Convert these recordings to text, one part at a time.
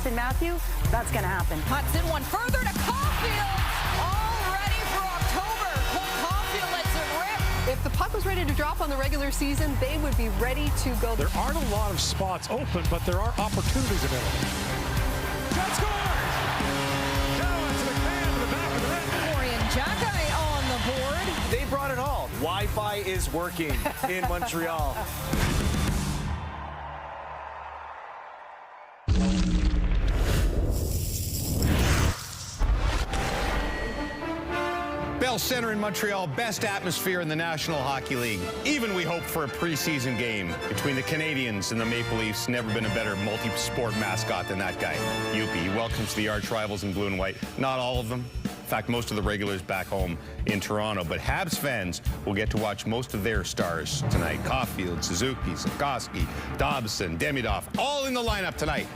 Austin Matthews, that's going to happen. Cuts in one further to Caulfield. All ready for October. Cole Caulfield lets it rip. If the puck was ready to drop on the regular season, they would be ready to go. There aren't a lot of spots open, but there are opportunities available. Shot scores! Now it's the can to the back of the net. Corey and Jackeye on the board. They brought it all. Wi-Fi is working in Montreal. Bell Center in Montreal, best atmosphere in the National Hockey League. Even we hope for a preseason game between the Canadiens and the Maple Leafs. Never been a better multi-sport mascot than that guy, Youppi. He welcomes the arch rivals in blue and white. Not all of them. In fact, most of the regulars back home in Toronto. But Habs fans will get to watch most of their stars tonight. Caulfield, Suzuki, Sikorsky, Dobson, Demidov, all in the lineup tonight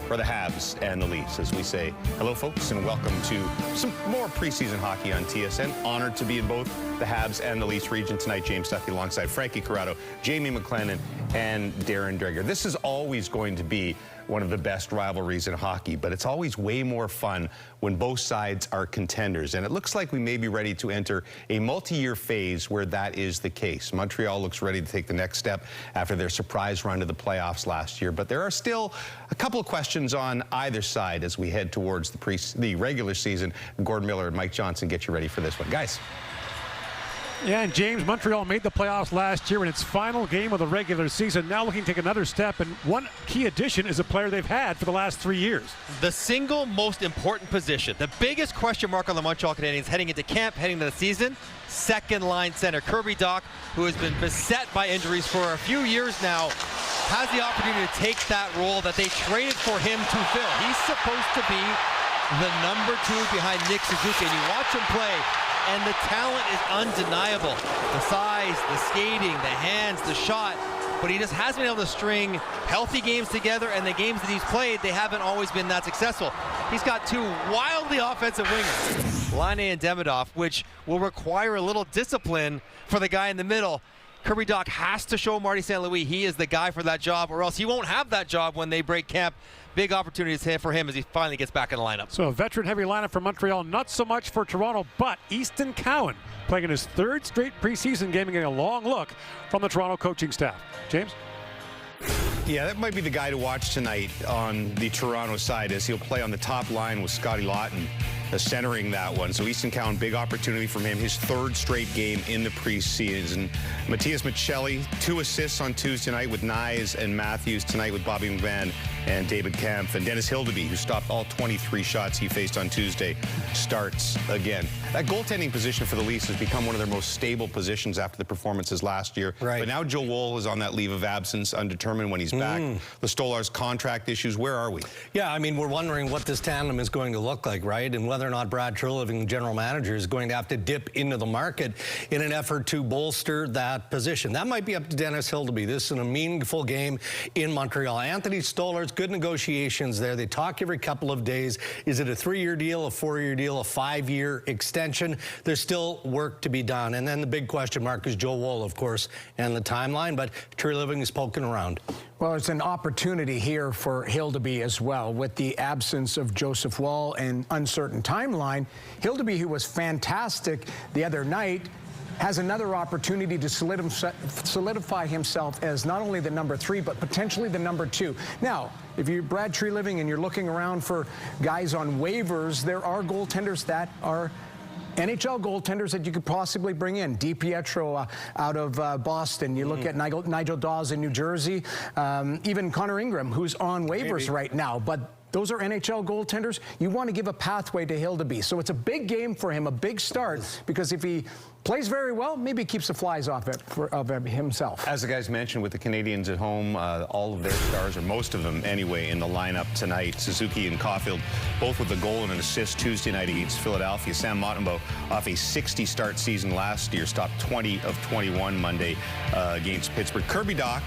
for the Habs and the Leafs, as we say hello, folks, and welcome to some more preseason hockey on TSN. Honored to be in both the Habs and the Leafs region tonight. James Duffy alongside Frankie Corrado, Jamie McLennan, and Darren Dreger. This is always going to be one of the best rivalries in hockey, but it's always way more fun when both sides are contenders. And it looks like we may be ready to enter a multi-year phase where that is the case. Montreal looks ready to take the next step after their surprise run to the playoffs last year. But there are still a couple of questions on either side as we head towards the regular season. Gordon Miller and Mike Johnson get you ready for this one. Guys. Yeah, and James, Montreal made the playoffs last year in its final game of the regular season. Now looking to take another step, and one key addition is a player they've had for the last 3 years. The single most important position, the biggest question mark on the Montreal Canadiens heading into camp, heading into the season, second-line center. Kirby Dach, who has been beset by injuries for a few years now, has the opportunity to take that role that they traded for him to fill. He's supposed to be the number 2 behind Nick Suzuki, and you watch him play, and the talent is undeniable. The size, the skating, the hands, the shot, but he just hasn't been able to string healthy games together, and the games that he's played, they haven't always been that successful. He's got 2 wildly offensive wingers, Laine and Demidov, which will require a little discipline for the guy in the middle. Kirby Dach has to show Marty St. Louis he is the guy for that job, or else he won't have that job when they break camp. Big opportunities here for him as he finally gets back in the lineup. So a veteran-heavy lineup for Montreal, not so much for Toronto, but Easton Cowan playing in his 3rd straight preseason game and getting a long look from the Toronto coaching staff. James? Yeah, that might be the guy to watch tonight on the Toronto side, as he'll play on the top line with Scotty Lawton centering that one. So Easton Cowan, big opportunity from him, his 3rd straight game in the preseason. Matias Michelli, 2 assists on Tuesday night with Nyes and Matthews, tonight with Bobby McMahon and David Kampf. And Dennis Hildeby, who stopped all 23 shots he faced on Tuesday, starts again. That goaltending position for the Leafs has become one of their most stable positions after the performances last year. Right. But now Joe Woll is on that leave of absence, undetermined when he's back. The Stolar's contract issues, where are we? Yeah, I mean, we're wondering what this tandem is going to look like, right? And whether or not Brad Treliving, general manager, is going to have to dip into the market in an effort to bolster that position. That might be up to Dennis Hildeby. This is a meaningful game in Montreal. Anthony Stolar's good negotiations there. They talk every couple of days. Is it a 3-year deal, a 4-year deal, a 5-year extension? There's still work to be done. And then the big question mark is Joe Woll, of course, and the timeline. But Treliving is poking around. Well, it's an opportunity here for Hildeby as well. With the absence of Joseph Woll and uncertain timeline, Hildeby, who was fantastic the other night, has another opportunity to solidify himself as not only the number 3, but potentially the number 2. Now, if you're Brad Treliving and you're looking around for guys on waivers, there are goaltenders that are NHL goaltenders that you could possibly bring in. DiPietro out of Boston. You look at Nigel Dawes in New Jersey. Even Connor Ingram, who's on waivers right now. But those are NHL goaltenders. You want to give a pathway to Hildeby. So it's a big game for him, a big start, because if he plays very well, maybe he keeps the flies off it of himself. As the guys mentioned, with the Canadiens at home, all of their stars, or most of them anyway, in the lineup tonight. Suzuki and Caulfield, both with a goal and an assist Tuesday night against Philadelphia. Sam Montembeault, off a 60-start season last year, stopped 20 of 21 Monday against Pittsburgh. Kirby Dach,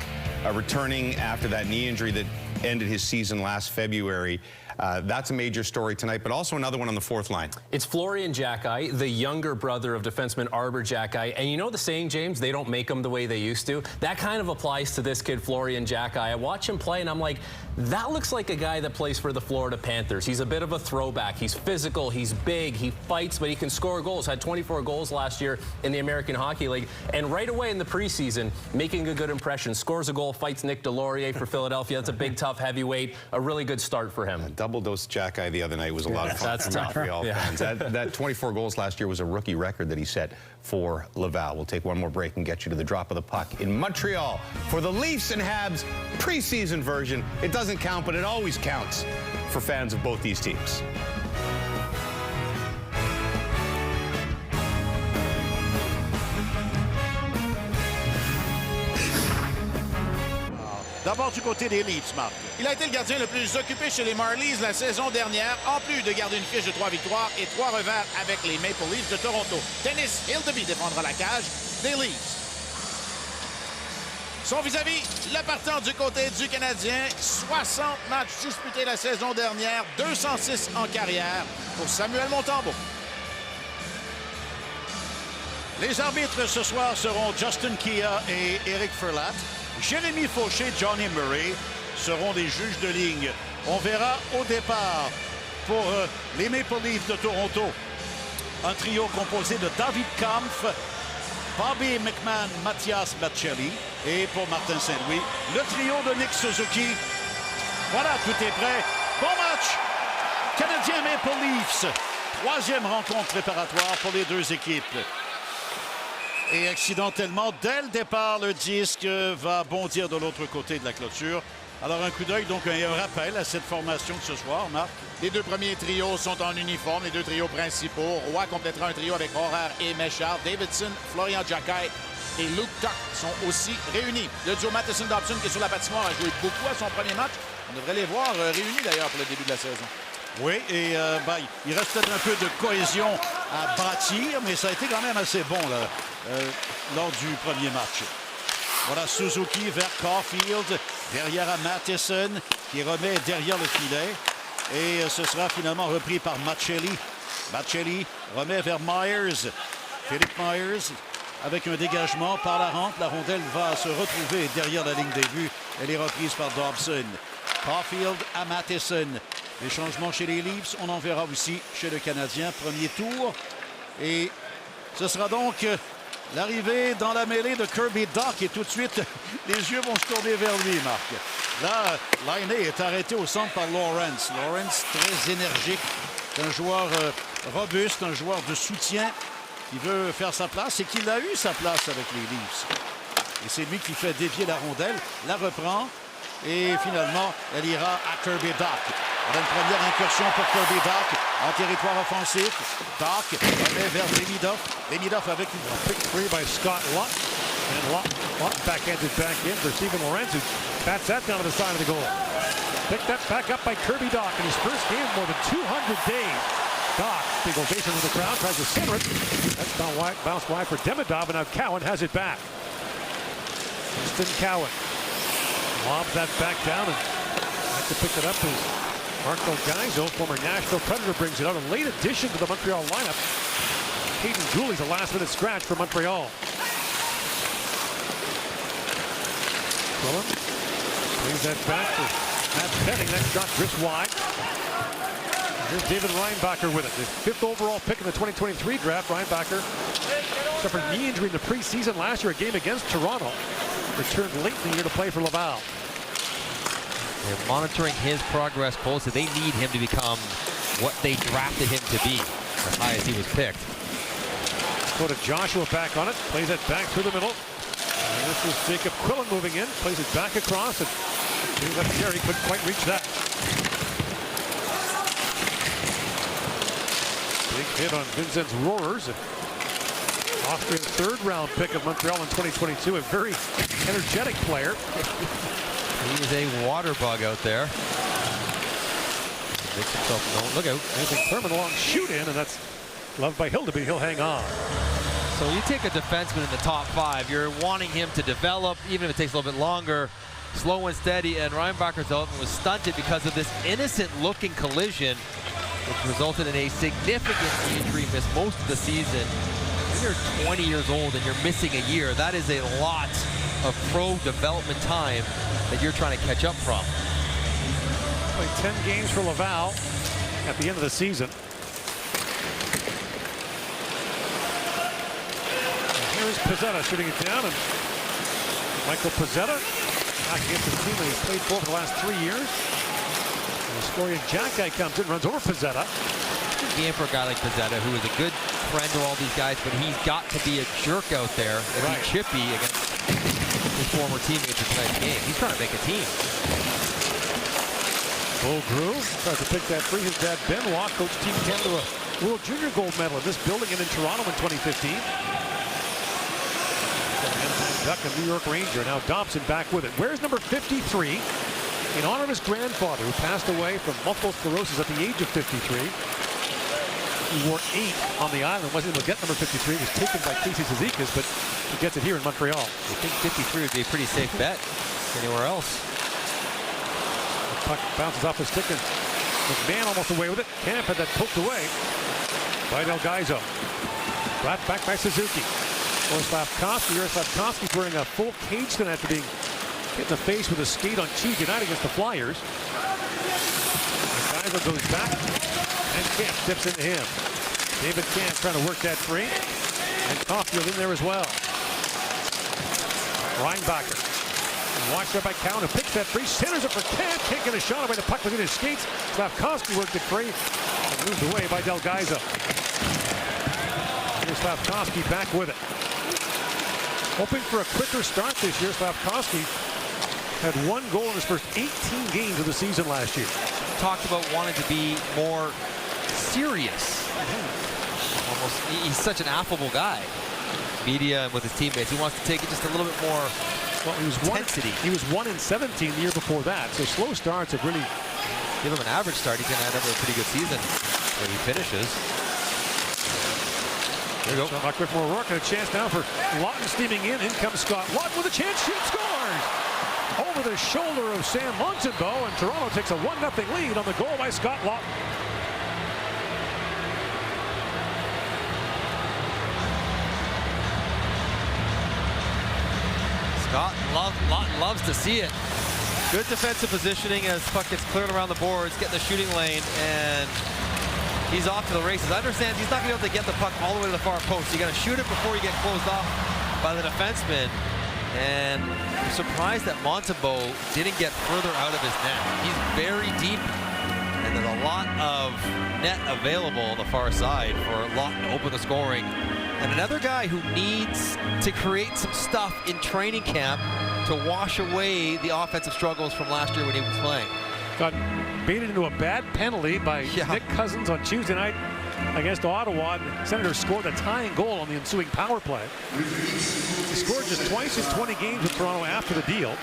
returning after that knee injury that ended his season last February. That's a major story tonight, but also another one on the fourth line. It's Florian Xhekaj, the younger brother of defenseman Arbor Xhekaj. And you know the saying, James, they don't make them the way they used to? That kind of applies to this kid, Florian Xhekaj. I watch him play, and I'm like, that looks like a guy that plays for the Florida Panthers. He's a bit of a throwback. He's physical, he's big, he fights, but he can score goals. Had 24 goals last year in the American Hockey League. And right away in the preseason, making a good impression. Scores a goal, fights Nick Delorier for Philadelphia. That's a big, tough heavyweight. A really good start for him. A double dose Xhekaj the other night was a lot of fun. That's tough. Montreal fans. That 24 goals last year was a rookie record that he set for Laval. We'll take one more break and get you to the drop of the puck in Montreal for the Leafs and Habs preseason version. It doesn't count, but it always counts for fans of both these teams. D'abord du côté des Leafs, Marc. Il a été le gardien le plus occupé chez les Marlies la saison dernière, en plus de garder une fiche de 3 victoires et 3 revers avec les Maple Leafs de Toronto. Dennis Hildeby défendra la cage des Leafs. Son vis-à-vis, le partant du côté du Canadien, 60 matchs disputés la saison dernière, 206 en carrière pour Samuel Montembeault. Les arbitres ce soir seront Justin Kia et Éric Ferlat. Jérémy Fauché, Johnny Murray seront des juges de ligne. On verra au départ pour les Maple Leafs de Toronto un trio composé de David Kampf, Bobby McMahon, Mathias Bacelli et pour Martin Saint-Louis, le trio de Nick Suzuki. Voilà, tout est prêt. Bon match! Canadien Maple Leafs. Troisième rencontre préparatoire pour les deux équipes. Et accidentellement, dès le départ, le disque va bondir de l'autre côté de la clôture. Alors un coup d'œil, donc un rappel à cette formation de ce soir, Marc. Les deux premiers trios sont en uniforme, les deux trios principaux. Roy complétera un trio avec Horaire et Méchard. Davidson, Florian Xhekaj et Luke Tuck sont aussi réunis. Le duo Matheson-Dobson qui est sur la patinoire a joué beaucoup à son premier match. On devrait les voir réunis d'ailleurs pour le début de la saison. Oui, et il reste peut-être un peu de cohésion à bâtir, mais ça a été quand même assez bon là, lors du premier match. Voilà Suzuki vers Caulfield, derrière à Matheson, qui remet derrière le filet. Et ce sera finalement repris par Maccelli. Maccelli remet vers Myers. Philippe Myers avec un dégagement par la rampe. La rondelle va se retrouver derrière la ligne des buts. Elle est reprise par Dobson. Caulfield à Matheson. Les changements chez les Leafs, on en verra aussi chez le Canadien. Premier tour. Et ce sera donc l'arrivée dans la mêlée de Kirby Dach. Et tout de suite, les yeux vont se tourner vers lui, Marc. Là, Laine est arrêté au centre par Lawrence. Lawrence, très énergique. Un joueur robuste, un joueur de soutien qui veut faire sa place et qui a eu sa place avec les Leafs. Et c'est lui qui fait dévier la rondelle, la reprend. Et finalement, elle ira à Kirby Dach. Une première incursion pour Kirby Dach en territoire offensif. Dach remet vers Demidov. Demidov avec une Pick free by Scott Luck. And Luck backhanded back in for Steven Lorenz, who bats that down to the side of the goal. Picked that back up by Kirby Dach in his first game in more than 200 days. Dach, big ovation from the crowd, tries to center it. That's bounced wide for Demidov, and now Cowan has it back. Winston Cowan lobs that back down, and back to pick it up is Marco Gaizo, former Nashville Predator, brings it out. A late addition to the Montreal lineup. Hayden Gooley's a last-minute scratch for Montreal. Quillen brings that back to Matt Benning. That shot drifts wide. Here's David Reinbacher with it. The 5th overall pick in the 2023 draft. Reinbacher suffered a knee injury in the preseason last year, a game against Toronto. Returned late in the year to play for Laval. They're monitoring his progress closely. They need him to become what they drafted him to be, as high as he was picked. Go to Joshua back on it. Plays it back through the middle. And this is Jacob Quillen moving in. Plays it back across. And Terry couldn't quite reach that. Big hit on Vincent's Roarers. Austrian 3rd-round pick of Montreal in 2022. A very energetic player. He is a water bug out there. Makes himself known. Look out. Anything Thurman long shoot in, and that's loved by Hildeby. He'll hang on. So you take a defenseman in the top 5. You're wanting him to develop, even if it takes a little bit longer. slow and steady, and Reinbacher's development was stunted because of this innocent-looking collision, which resulted in a significant injury, missed most of the season. When you're 20 years old and you're missing a year, that is a lot of pro development time that you're trying to catch up from. Played 10 games for Laval at the end of the season. And here's Pizzetta shooting it down, and Michael Pizzetta back against the team that he's played for the last 3 years. And Florian Jacki comes in, runs over Pizzetta. Good game for a guy like Pizzetta, who is a good friend to all these guys, but he's got to be a jerk out there and be chippy against his former teammates in tonight's game. He's trying to make a team. Bull Drew tries to pick that free. His dad, Benoit, coached Team Canada a World Junior gold medal in this building and in Toronto in 2015. Duck, a New York Ranger. Now Dobson back with it. Where's number 53? In honor of his grandfather, who passed away from multiple sclerosis at the age of 53. He wore 8 on the island. Wasn't able to get number 53. It was taken by Casey Cizikas, but he gets it here in Montreal. I think 53 would be a pretty safe bet anywhere else. Puck bounces off his stick, and McMahon almost away with it. Camp had that poked away by Delgaizo. Brought back by Suzuki. Slavkovsky wearing a full cage tonight after being hit in the face with a skate on Tuesday night against the Flyers. Delgaizo goes back, and Camp dips into him. David Camp trying to work that free, and Caulfield in there as well. Reinbacher. Watched there by Cowan, who picks that free, centers it for Camp, can't get a shot away, the puck within his skates. Slavkovsky worked it free, and moved away by Delgaizo. Here's Slavkovsky back with it. Hoping for a quicker start this year, Slavkovsky had 1 goal in his first 18 games of the season last year. Talked about wanting to be more serious. Almost, he's such an affable guy. Media and with his teammates, he wants to take it just a little bit more. Well, he was 1 in 17 the year before that, so slow starts have really... Give him an average start, he can end up with a pretty good season when he finishes. There you go. So Griffin O'Rourke, and a chance now for Lawton steaming in. In comes Scott Lawton with a chance, shoots, scores! Over the shoulder of Sam Montembeault, and Toronto takes a 1-0 lead on the goal by Scott Lawton. Scott Lawton loves to see it. Good defensive positioning as puck gets cleared around the boards, getting the shooting lane, and he's off to the races. I understand he's not going to be able to get the puck all the way to the far post. You got to shoot it before you get closed off by the defenseman. And I'm surprised that Montembeault didn't get further out of his net. He's very deep, and there's a lot of net available on the far side for Lawton to open the scoring. And another guy who needs to create some stuff in training camp to wash away the offensive struggles from last year when he was playing. Got baited into a bad penalty by Nick Cousins on Tuesday night against Ottawa. And Senators scored the tying goal on the ensuing power play. He scored just twice in 20 games with Toronto after the deal.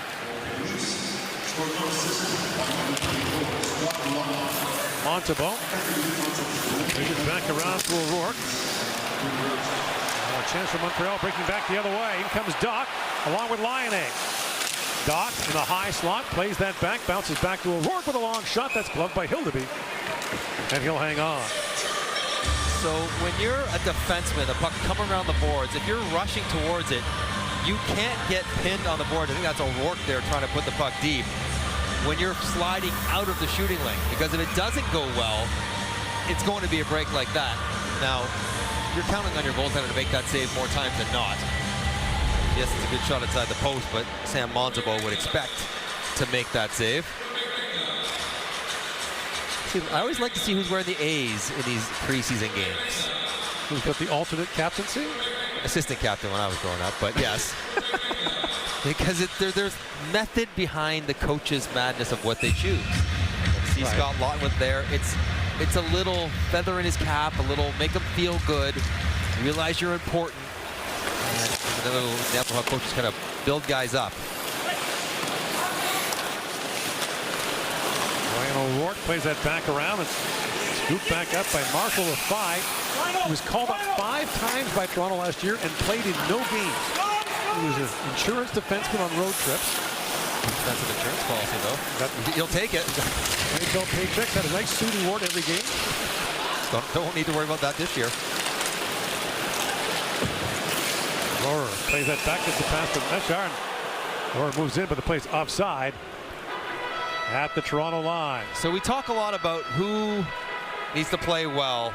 Montembeault brings it back around to O'Rourke. A chance for Montreal, breaking back the other way. In comes Doc along with Lyonnais. Doc in the high slot, plays that back, bounces back to O'Rourke with a long shot. That's gloved by Hildeby, and he'll hang on. So when you're a defenseman, the puck coming around the boards, if you're rushing towards it, you can't get pinned on the board. I think that's O'Rourke there trying to put the puck deep. When you're sliding out of the shooting lane, because if it doesn't go well, it's going to be a break like that. Now, you're counting on your goaltender to make that save more times than not. Yes, it's a good shot inside the post, but Sam Montembeault would expect to make that save. See, I always like to see who's wearing the A's in these preseason games. Who's got the alternate captaincy? Assistant captain when I was growing up, but yes. Because there's method behind the coach's madness of what they choose. See Scott Lawton with there. It's a little feather in his cap, a little make him feel good, realize you're important. And another little example of how coaches kind of build guys up. Ryan O'Rourke plays that back around and scooped back up by Marshall with 5. He was called up 5 times by Toronto last year and played in no games. He was an insurance defenseman on road trips. That's an insurance policy, though. He'll take it. NHL paychecks had a nice suit award every game. Don't need to worry about that this year. Lohr plays that back, gets the pass to Meshar. Lohr moves in, but the play's offside at the Toronto line. So we talk a lot about who needs to play well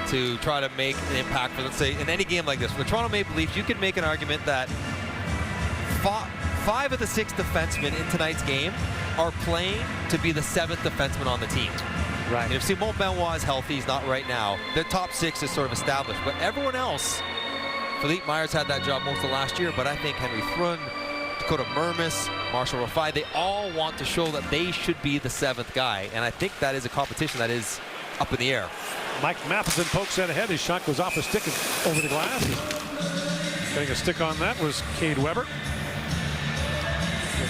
to try to make an impact for, let's say, in any game like this. For the Toronto Maple Leafs, you could make an argument that 5 of the 6 defensemen in tonight's game are playing to be the 7th defenseman on the team. Right. And if Simon Benoit is healthy, he's not right now. The top 6 is sort of established. But everyone else, Philippe Myers had that job most of last year, but I think Henry Thrun, Dakota Mermis, Marshall Rafai, they all want to show that they should be the 7th guy. And I think that is a competition that is up in the air. Mike Matheson pokes that ahead. His shot goes off the stick and over the glass. Getting a stick on that was Cade Weber.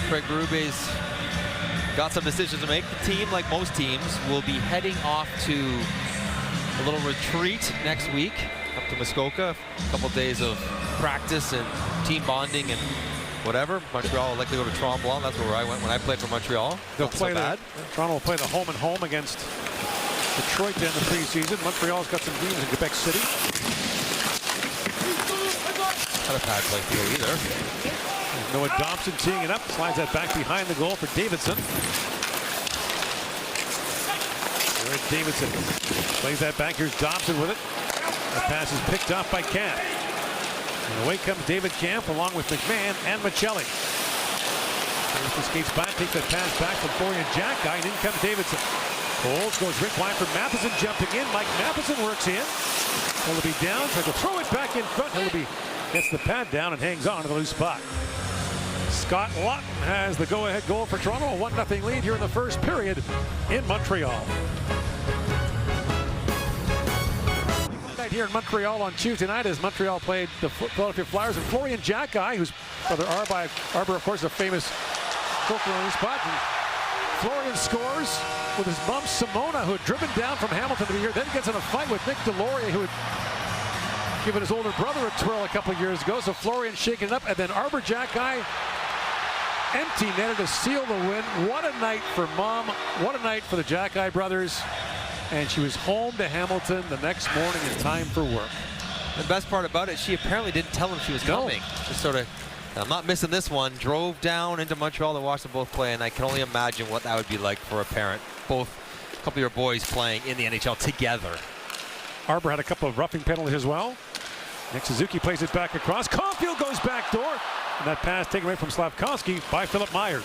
Craig Berube's got some decisions to make. The team, like most teams, will be heading off to a little retreat next week up to Muskoka. A couple days of practice and team bonding and whatever. Montreal will likely go to Tremblant. That's where I went when I played for Montreal. They'll play Toronto will play the home and home against Detroit in the preseason. Montreal's got some games in Quebec City. Not a bad place to go either. Noah Dobson teeing it up, slides that back behind the goal for Davidson. Eric Davidson plays that back. Here's Dobson with it. The pass is picked off by Camp. And away comes David Camp along with McMahon and Michelli. Davidson skates by, takes that pass back from Florian Jacki, and in comes Davidson. Coles goes rink wide for Matheson jumping in. Mike Matheson works in. Hillaby down, tries to throw it back in front. Hillaby gets the pad down and hangs on to the loose spot. Scott Laughton has the go-ahead goal for Toronto. A 1-0 lead here in the first period in Montreal. Right here in Montreal on Tuesday night as Montreal played the Philadelphia Flyers, and Florian Jacki, whose brother Arbor, of course, a famous football on the spot. And Florian scores with his mom Simona, who had driven down from Hamilton to be here, then gets in a fight with Nick Deslauriers, who had given his older brother a twirl a couple of years ago. So Florian shaking it up, and then Arbor Jacki empty netted to seal the win. What a night for Mom. What a night for the Jacki brothers. And she was home to Hamilton the next morning in time for work. The best part about it, she apparently didn't tell him she was coming. Just sort of, I'm not missing this one. Drove down into Montreal to watch them both play, and I can only imagine what that would be like for a parent. Both, a couple of your boys playing in the NHL together. Arbor had a couple of roughing penalties as well. Nick Suzuki plays it back across. Caulfield goes back door. And that pass taken away from Slavkovsky by Philip Myers.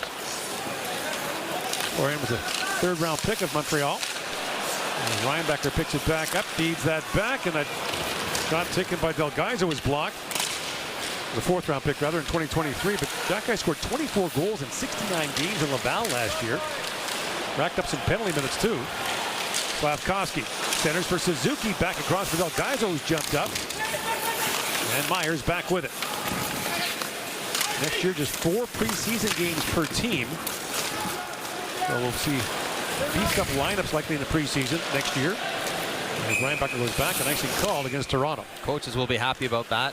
Florian was a 3rd-round pick of Montreal. And Reinbacher picks it back up, feeds that back, and that shot taken by Delgaiza was blocked. The 4th-round pick, rather, in 2023. But Jacki scored 24 goals in 69 games in Laval last year. Racked up some penalty minutes, too. Slavkovsky centers for Suzuki, back across for Delgaiza, who's jumped up. And Myers back with it. Next year, just 4 preseason games per team. So we'll see beefed up lineups likely in the preseason next year. As Reinbacher goes back, a nicely called against Toronto. Coaches will be happy about that,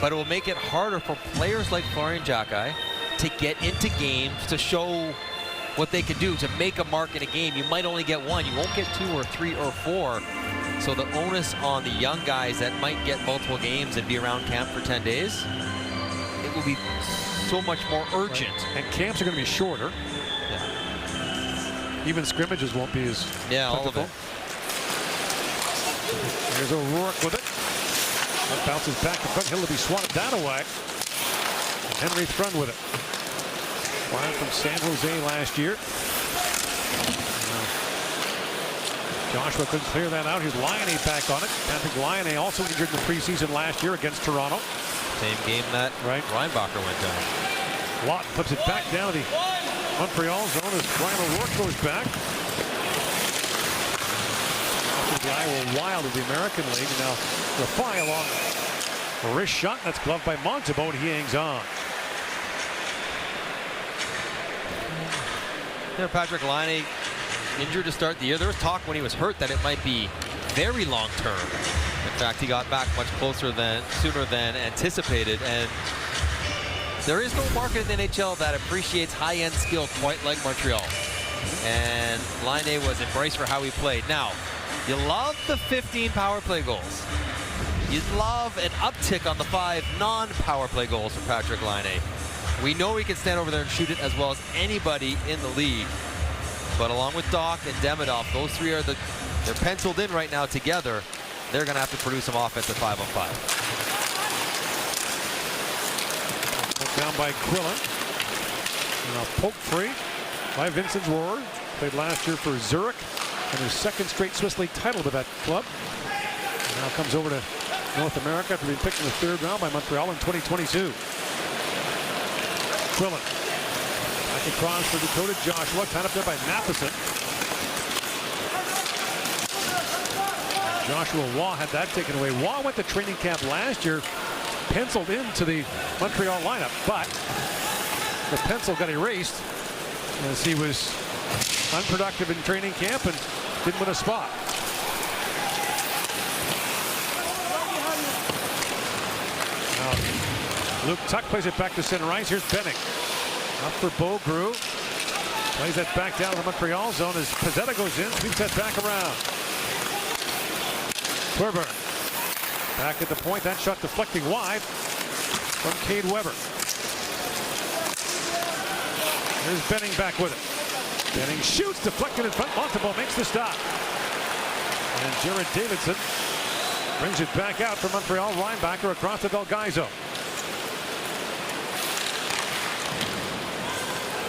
but it will make it harder for players like Florian Jacki to get into games to show what they can do to make a mark in a game. You might only get 1. You won't get 2 or 3 or 4. So the onus on the young guys that might get multiple games and be around camp for 10 days, it will be so much more urgent. Right. And camps are going to be shorter. Yeah. Even scrimmages won't be as all of it. There's O'Rourke with it. That bounces back in front. Hillaby swatted that away. And Henry Thrun with it. Flying from San Jose last year. Joshua couldn't clear that out. Here's Lyonnais back on it. Patrick Lyonnais also injured in the preseason last year against Toronto. Same game that Reinbacher went down. Laughton flips it back down to the Montreal zone as Brian O'Rourke goes back. The Iowa Wild of the American League. And now Rafai along a wrist shot. That's gloved by Montebo, and he hangs on. Yeah, Patrick Laine injured to start the year. There was talk when he was hurt that it might be very long term. In fact, he got back much sooner than anticipated, and There is no market in the NHL that appreciates high-end skill quite like Montreal. And Laine was embraced for how he played. Now, you love the 15 power play goals. You'd love an uptick on the 5 non-power play goals for Patrik Laine. We know he can stand over there and shoot it as well as anybody in the league. But along with Doc and Demidov, those three are they're penciled in right now together. They're going to have to produce some offense at 5-on-5. Down by Quillen. And a poke free by Vincent Rohr. Played last year for Zurich and his second straight Swiss League title with that club. And now comes over to North America after being picked in the 3rd round by Montreal in 2022. Quillen. Back across for Dakota Joshua. Tied up there by Matheson. Joshua Waugh had that taken away. Waugh went to training camp last year, penciled into the Montreal lineup, but the pencil got erased as he was unproductive in training camp and didn't win a spot. Now, Luke Tuck plays it back to center ice. Here's Benning. Up for Beaugrue. Plays that back down to the Montreal zone as Pezzetta goes in, sweeps that back around. Weber back at the point. That shot deflecting wide from Cade Weber. Here's Benning back with it. Benning shoots, deflected in front. Montembeault makes the stop. And Jared Davidson brings it back out for Montreal. Reinbacher across to Delgaizo.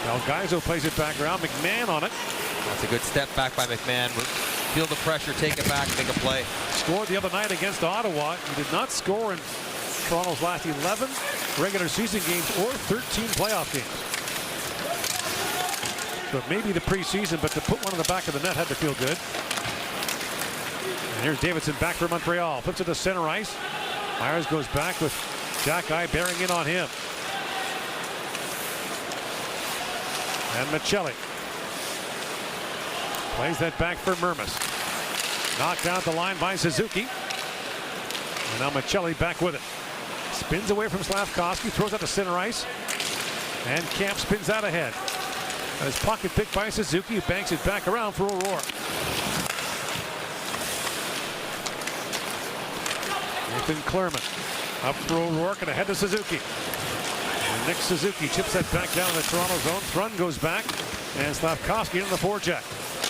Delgaizo plays it back around. McMahon on it. That's a good step back by McMahon. Feel the pressure, take it back, make a play. Scored the other night against Ottawa. He did not score in Toronto's last 11 regular season games or 13 playoff games. So maybe the preseason, but to put one in the back of the net had to feel good. And here's Davidson back for Montreal. Flips it to center ice. Myers goes back with Jack-Eye bearing in on him. And Michelli plays that back for Mermis. Knocked out the line by Suzuki. And now Michelli back with it. Spins away from Slavkovsky, throws out to center ice. And Camp spins out ahead. And his pocket picked by Suzuki, banks it back around for O'Rourke. Nathan Clermont up for O'Rourke and ahead to Suzuki. And Nick Suzuki chips that back down in the Toronto zone. Thrun goes back. And Slavkovsky in the forecheck.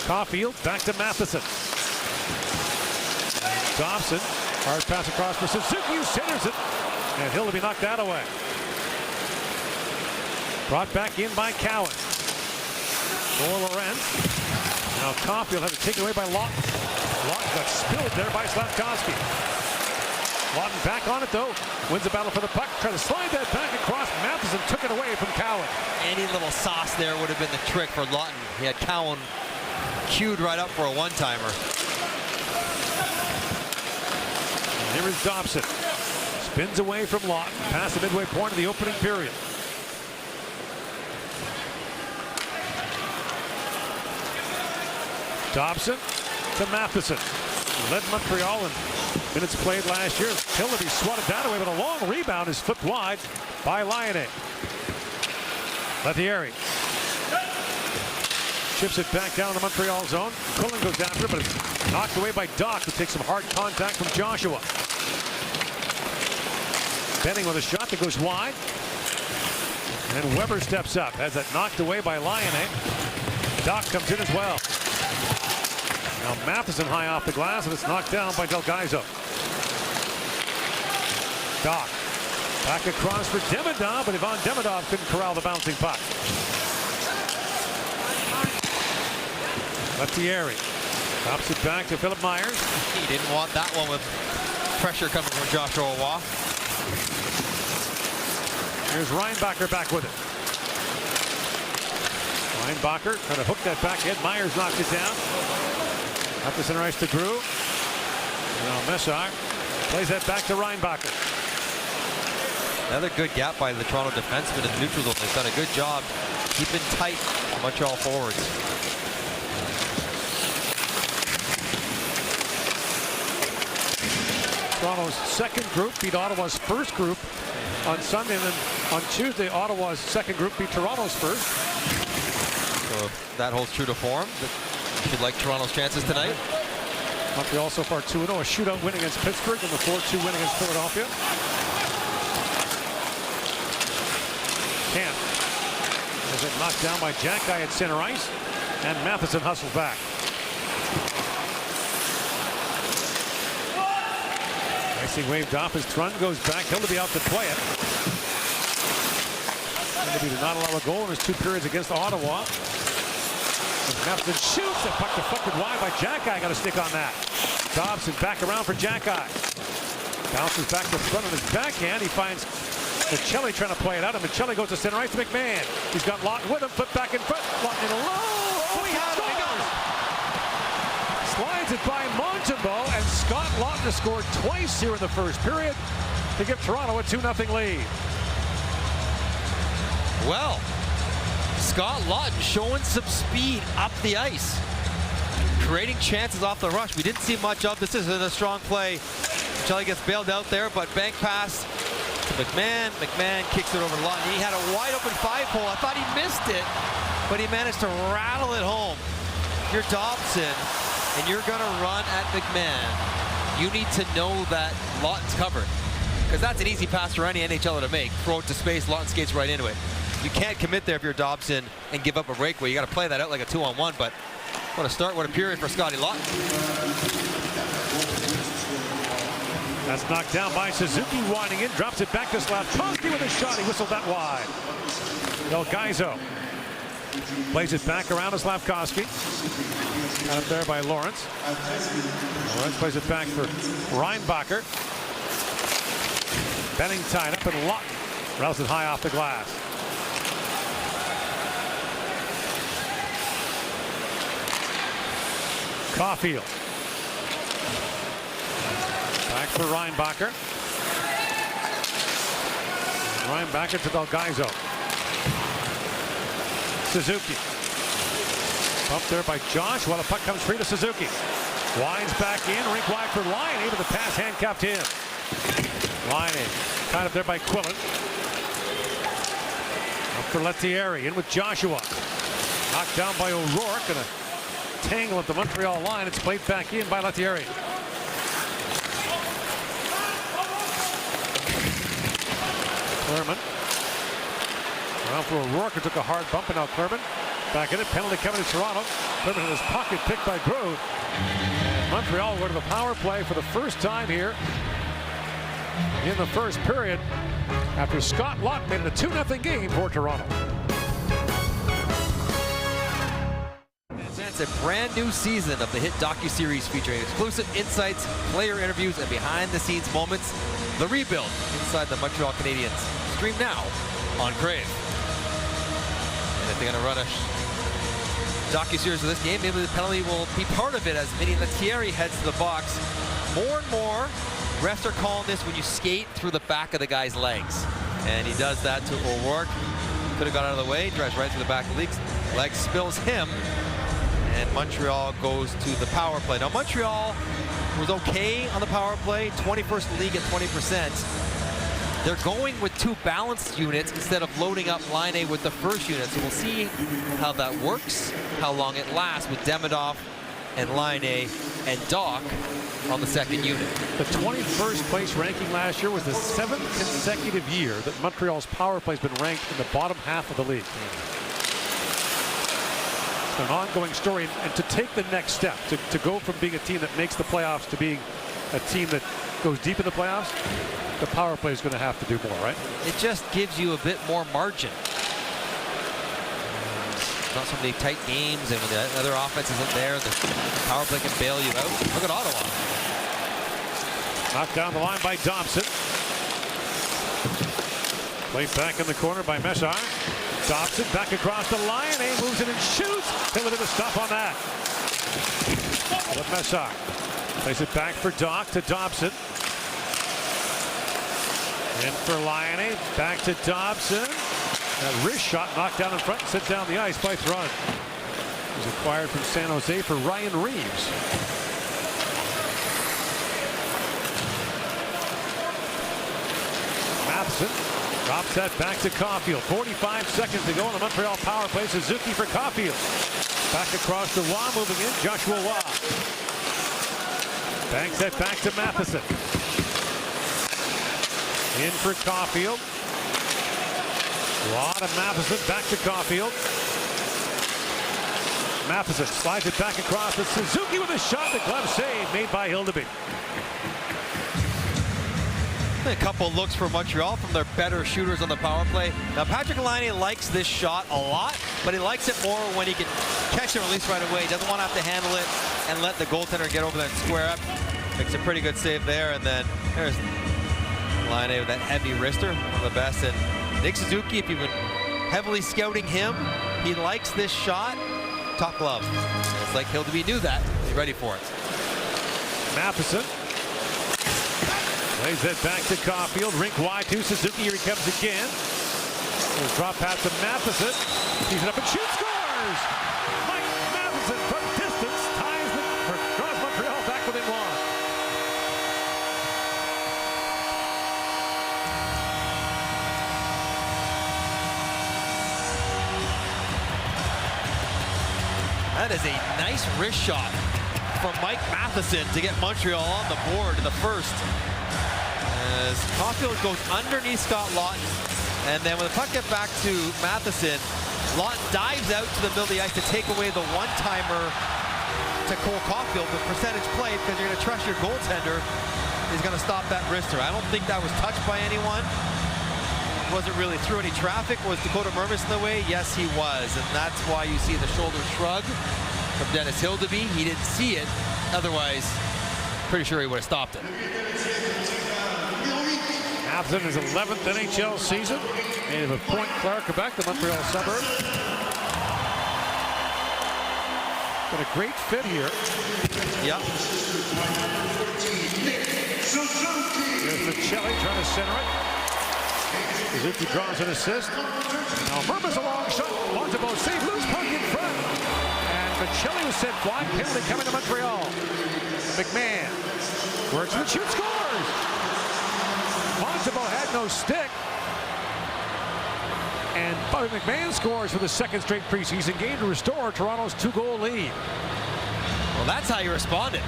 Caulfield back to Matheson. Dobson, hard pass across for Suzuki, who centers it. And he'll be knocked that away. Brought back in by Cowan. For Lorenz. Now Caulfield had it taken away by Lawton. Lawton got spilled there by Slavkovsky. Lawton back on it though. Wins the battle for the puck. Try to slide that back across. Matheson took it away from Cowan. Any little sauce there would have been the trick for Lawton. He had Cowan queued right up for a one-timer. Here is Dobson. Spins away from Lawton. Past the midway point of the opening period. Dobson to Matheson. Led Montreal in minutes played last year. Hilleby swatted that away, but a long rebound is flipped wide by Laine. Lettieri chips it back down the Montreal zone. Quillen goes after it, but it's knocked away by Doc, who takes some hard contact from Joshua. Benning with a shot that goes wide. And Weber steps up. Has that knocked away by Laine. Doc comes in as well. Now Matheson high off the glass, and it's knocked down by Delgaizo. Doc back across for Demidov, but Ivan Demidov couldn't corral the bouncing puck. Lettieri tops it back to Philip Myers. He didn't want that one with pressure coming from Joshua Waugh. Here's Reinbacher back with it. Reinbacher trying to hook that back head. Myers knocked it down. Up the center ice to Grew. Now Messar plays that back to Reinbacher. Another good gap by the Toronto defenseman in the neutral zone. They've done a good job keeping tight the Montreal forwards. Toronto's second group beat Ottawa's first group on Sunday, and then on Tuesday, Ottawa's second group beat Toronto's first. So if that holds true to form, you should like Toronto's chances tonight. Montreal so far 2-0, a shootout win against Pittsburgh, and the 4-2 win against Philadelphia. Kent has it knocked down by Jack-Eye at center ice, and Matheson hustled back. Icing waved off as Trun goes back. Hildeby out to play it. Hildeby did not allow a goal in his 2 periods against Ottawa. Matheson shoots. That puck deflected wide by Jack-Eye. Got a stick on that. Dobson back around for Jack-Eye. Bounces back to front on his backhand. He finds Michelli trying to play it out, and Michelli goes to center ice to McMahon. He's got Lawton with him. Flip back in front. Lawton in alone. Oh, he had it. Slides it by Montembeault, and Scott Lawton has scored twice here in the first period to give Toronto a 2-0 lead. Well, Scott Lawton showing some speed up the ice, creating chances off the rush. We didn't see much of this. Isn't a strong play. Michelli gets bailed out there, but bank pass to McMahon. McMahon kicks it over to Lawton. He had a wide open 5-hole. I thought he missed it, but he managed to rattle it home. If you're Dobson and you're going to run at McMahon, you need to know that Lawton's covered, because that's an easy pass for any NHLer to make. Throw it to space, Lawton skates right into it. You can't commit there if you're Dobson and give up a breakaway. You got to play that out like a 2-on-1, but what a start, what a period for Scotty Lawton. That's knocked down by Suzuki, winding in, drops it back to Slavkovsky with a shot. He whistled that wide. El Gaizo plays it back around to Slavkovsky. Got it there by Lawrence. Lawrence plays it back for Reinbacher. Benning tied up, and Lawton rattles it high off the glass. Caulfield. Back for Reinbacher. Reinbacher to Del Gaizo. Suzuki. Bumped there by Josh while the puck comes free to Suzuki. Winds back in, rink wide for Laine, but the pass handcuffed him. Laine tied up there by Quillen. Up for Lettieri, in with Joshua. Knocked down by O'Rourke, and a tangle at the Montreal line. It's played back in by Lettieri. Clermont. Around for O'Rourke, who took a hard bump, and now Clermont back in it. Penalty coming to Toronto. Clermont in his pocket, picked by Grove. And Montreal go to the power play for the first time here in the first period, after Scott Lawton made it a 2-0 game for Toronto. It's a brand new season of the hit docuseries featuring exclusive insights, player interviews, and behind-the-scenes moments. The Rebuild inside the Montreal Canadiens. Stream now on Crave. And if they're going to run a docuseries of this game, maybe the penalty will be part of it, as Vinny Lettieri heads to the box. More and more, refs are calling this when you skate through the back of the guy's legs. And he does that to O'Rourke. Could have got out of the way, drives right through the back of the leg, spills him, and Montreal goes to the power play. Now, Montreal was okay on the power play, 21st league at 20%. They're going with 2 balanced units instead of loading up Laine with the first unit. So we'll see how that works, how long it lasts with Demidov and Laine and Doc on the second unit. The 21st place ranking last year was the 7th consecutive year that Montreal's power play has been ranked in the bottom half of the league. It's an ongoing story, and to take the next step, to go from being a team that makes the playoffs to being a team that goes deep in the playoffs, the power play is going to have to do more, right? It just gives you a bit more margin. Not so many tight games, and when the other offense isn't there, the power play can bail you out. Look at Ottawa. Knocked down the line by Dobson. Played back in the corner by Messar. Dobson back across the line. Moves it and shoots. Taylor did a stop on that. But Messar plays it back for Doc to Dobson. In for Laine, back to Dobson. That wrist shot knocked down in front and sent down the ice by Thrun. He was acquired from San Jose for Ryan Reeves. Matheson drops that back to Caulfield. 45 seconds to go on the Montreal power play. Suzuki for Caulfield. Back across to Waugh, moving in. Joshua Waugh. Banks that back to Matheson. In for Caulfield. Waugh to Matheson, back to Caulfield. Matheson slides it back across to Suzuki with a shot. The glove save made by Hildeby. A couple looks for Montreal from their better shooters on the power play. Now Patrick Laine likes this shot a lot, but he likes it more when he can catch and release right away. He doesn't want to have to handle it and let the goaltender get over there and square up. Makes a pretty good save there, and then there's Laine with that heavy wrister, one of the best. And Nick Suzuki, if you've been heavily scouting him, he likes this shot. Top glove. It's like Hildeby knew that. He's ready for it. Matheson plays it back to Caulfield. Rink wide to Suzuki. Here he comes again. He'll drop pass to Matheson. He's it up and shoots, scores! Mike Matheson from distance draws Montreal back within one. That is a nice wrist shot from Mike Matheson to get Montreal on the board in the first. As Caulfield goes underneath Scott Laughton, and then when the puck gets back to Matheson, Laughton dives out to the middle of the ice to take away the one-timer to Cole Caulfield with percentage play, because you're going to trust your goaltender is going to stop that wrister. I don't think that was touched by anyone. Wasn't really through any traffic. Was Dakota Mermis in the way? Yes, he was, and that's why you see the shoulder shrug from Dennis Hildeby. He didn't see it. Otherwise, pretty sure he would have stopped it. Matheson his 11th NHL season. Native of Point Claire, Quebec, the Montreal suburb. Got a great fit here. Yep. There's Michelli trying to center it. Suzuki draws an assist. Now Mermis a long shot. Montebo save, loose puck in front. And Michelli was sent flying. Penalty coming to Montreal. McMahon works and shoots, scores. Montebo had no stick. And Bobby McMahon scores for the second straight preseason game to restore Toronto's 2-goal lead. Well, that's how you responded.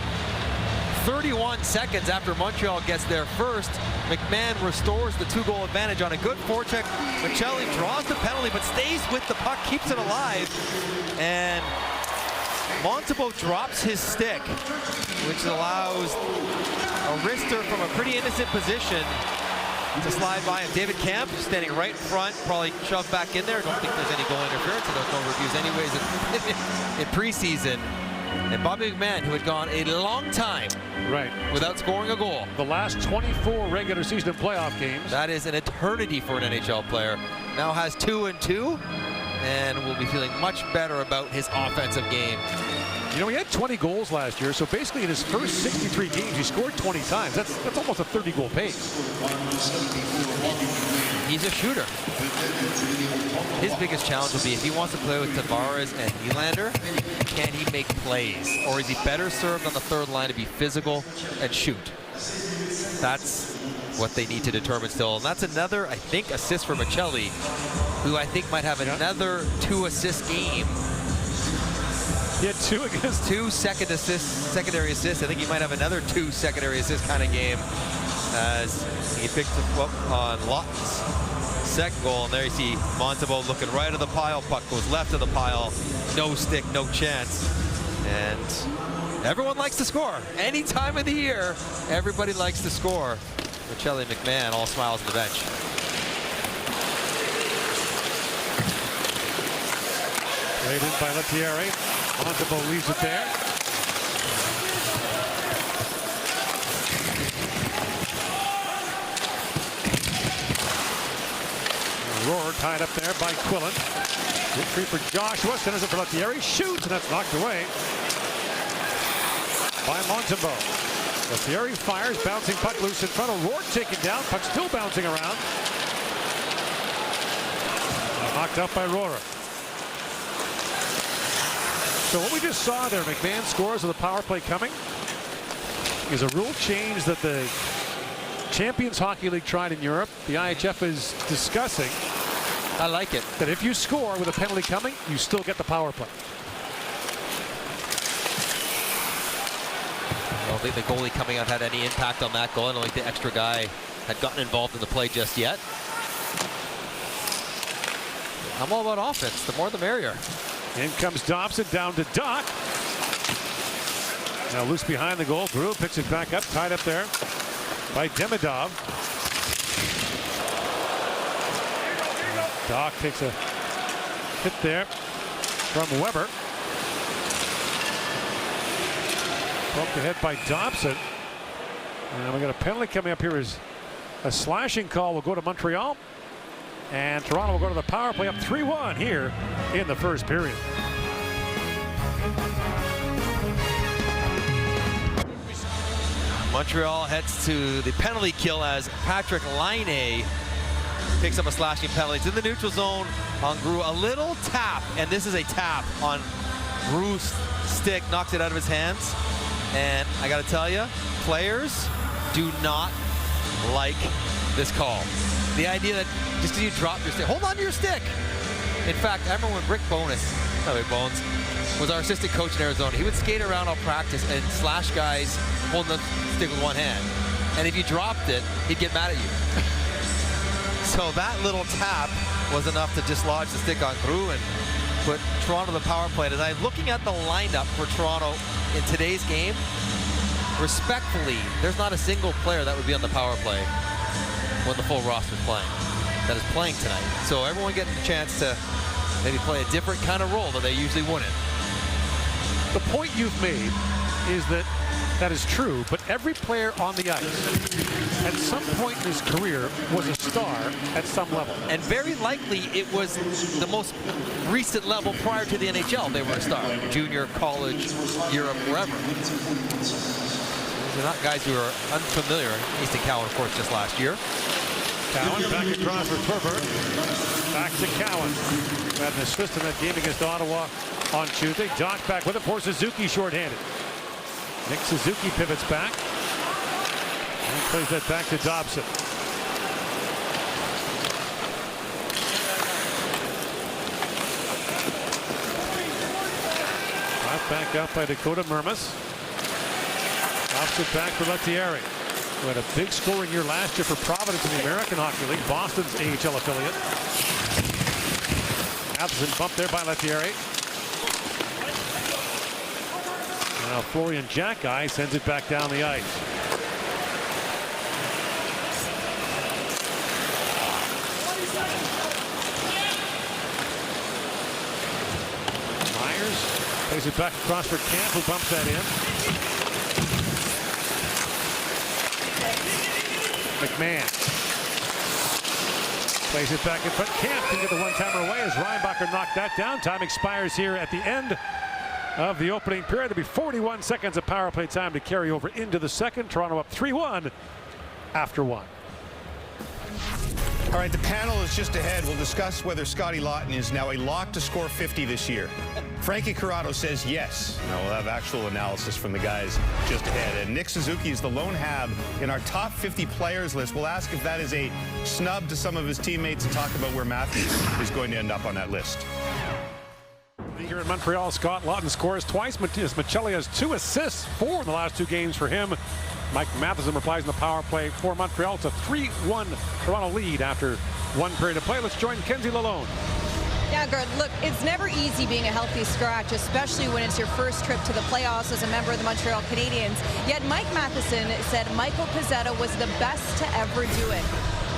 31 seconds after Montreal gets there first, McMahon restores the 2-goal advantage on a good forecheck. Michelli draws the penalty but stays with the puck, keeps it alive, and Montebo drops his stick, which allows a wrister from a pretty innocent position to slide by him. David Camp standing right in front, probably shoved back in there. Don't think there's any goal interference, and there's no reviews anyways in preseason. And Bobby McMahon, who had gone a long time without scoring a goal. The last 24 regular season playoff games. That is an eternity for an NHL player. Now has 2-2, and will be feeling much better about his offensive game. You know, he had 20 goals last year, so basically in his first 63 games, he scored 20 times. That's almost a 30-goal pace. He's a shooter. His biggest challenge will be if he wants to play with Tavares and Nylander, can he make plays? Or is he better served on the third line to be physical and shoot? That's what they need to determine still. And that's another, I think, assist for Michelli, who I think might have another 2-assist game. He had 2 against 2 secondary assists. I think he might have another 2 secondary assist kind of game, as he picked up on Laughton's second goal. And there you see Montebo looking right of the pile. Puck goes left of the pile. No stick, no chance. And everyone likes to score. Any time of the year, everybody likes to score. Michelli and McMahon all smiles on the bench. Played in by Lettieri. Montebo leaves it there. Roar tied up there by Quillen. Victory for Joshua. Centers it for Lettieri. Shoots, and that's knocked away by Montebo. Lettieri fires. Bouncing puck loose in front. O'Rourke taken down. Puck still bouncing around. Knocked out by Roar. So what we just saw there, McMahon scores with a power play coming, is a rule change that the Champions Hockey League tried in Europe. The IHF is discussing. I like it. That if you score with a penalty coming, you still get the power play. I don't think the goalie coming out had any impact on that goal. I don't think the extra guy had gotten involved in the play just yet. I'm all about offense. The more the merrier. In comes Dobson down to Doc. Now loose behind the goal. Grew picks it back up. Tied up there by Demidov. Doc takes a hit there from Weber. Poked ahead by Dobson. And we got a penalty coming up here. Is a slashing call will go to Montreal. And Toronto will go to the power play up 3-1 here in the first period. Montreal heads to the penalty kill as Patrick Laine picks up a slashing penalty. It's in the neutral zone on Grew. A little tap, and this is a tap on Grew's stick, knocks it out of his hands. And I got to tell you, players do not like this call. The idea that just because you drop your stick, hold on to your stick. In fact, I remember when Rick Bones was our assistant coach in Arizona. He would skate around all practice and slash guys holding the stick with one hand. And if you dropped it, he'd get mad at you. So that little tap was enough to dislodge the stick on Grew and put Toronto the power play. And I'm looking at the lineup for Toronto in today's game. Respectfully, there's not a single player that would be on the power play when the full roster is playing, that is playing tonight. So everyone getting a chance to maybe play a different kind of role that they usually wouldn't. The point you've made is that that is true, but every player on the ice at some point in his career was a star at some level. And very likely it was the most recent level prior to the NHL. They were a star. Junior, college, Europe, wherever. They're not guys who are unfamiliar. Easton Cowan, of course, just last year. Cowan back across for Turber. Back to Cowan. Had an assist in that game against Ottawa on Tuesday. Doc back with it for Suzuki shorthanded. Nick Suzuki pivots back. And plays that back to Dobson. Brought back up by Dakota Mermis. Dobson back for Lettieri, who had a big scoring year last year for Providence in the American Hockey League, Boston's AHL affiliate. Absent bump there by Lettieri. Now Florian Jacki sends it back down the ice. Myers plays it back across for Camp, who bumps that in. McMahon plays it back in front. Camp can get the one-timer away as Reinbacher knocked that down. Time expires here at the end of the opening period. There'll be 41 seconds of power play time to carry over into the second. Toronto up 3-1 after one. All right, the panel is just ahead. We'll discuss whether Scotty Lawton is now a lock to score 50 this year. Frankie Corrado says yes. Now we'll have actual analysis from the guys just ahead. And Nick Suzuki is the lone hab in our top 50 players list. We'll ask if that is a snub to some of his teammates and talk about where Matthews is going to end up on that list. Here in Montreal, Scott Lawton scores twice. Matias Maccelli has 2 assists, 4 in the last 2 games for him. Mike Matheson replies in the power play for Montreal. It's a 3-1 Toronto lead after 1 period of play. Let's join Kenzie Lalonde. Yeah, Gerd, look, it's never easy being a healthy scratch, especially when it's your first trip to the playoffs as a member of the Montreal Canadiens. Yet Mike Matheson said Michael Pezzetta was the best to ever do it.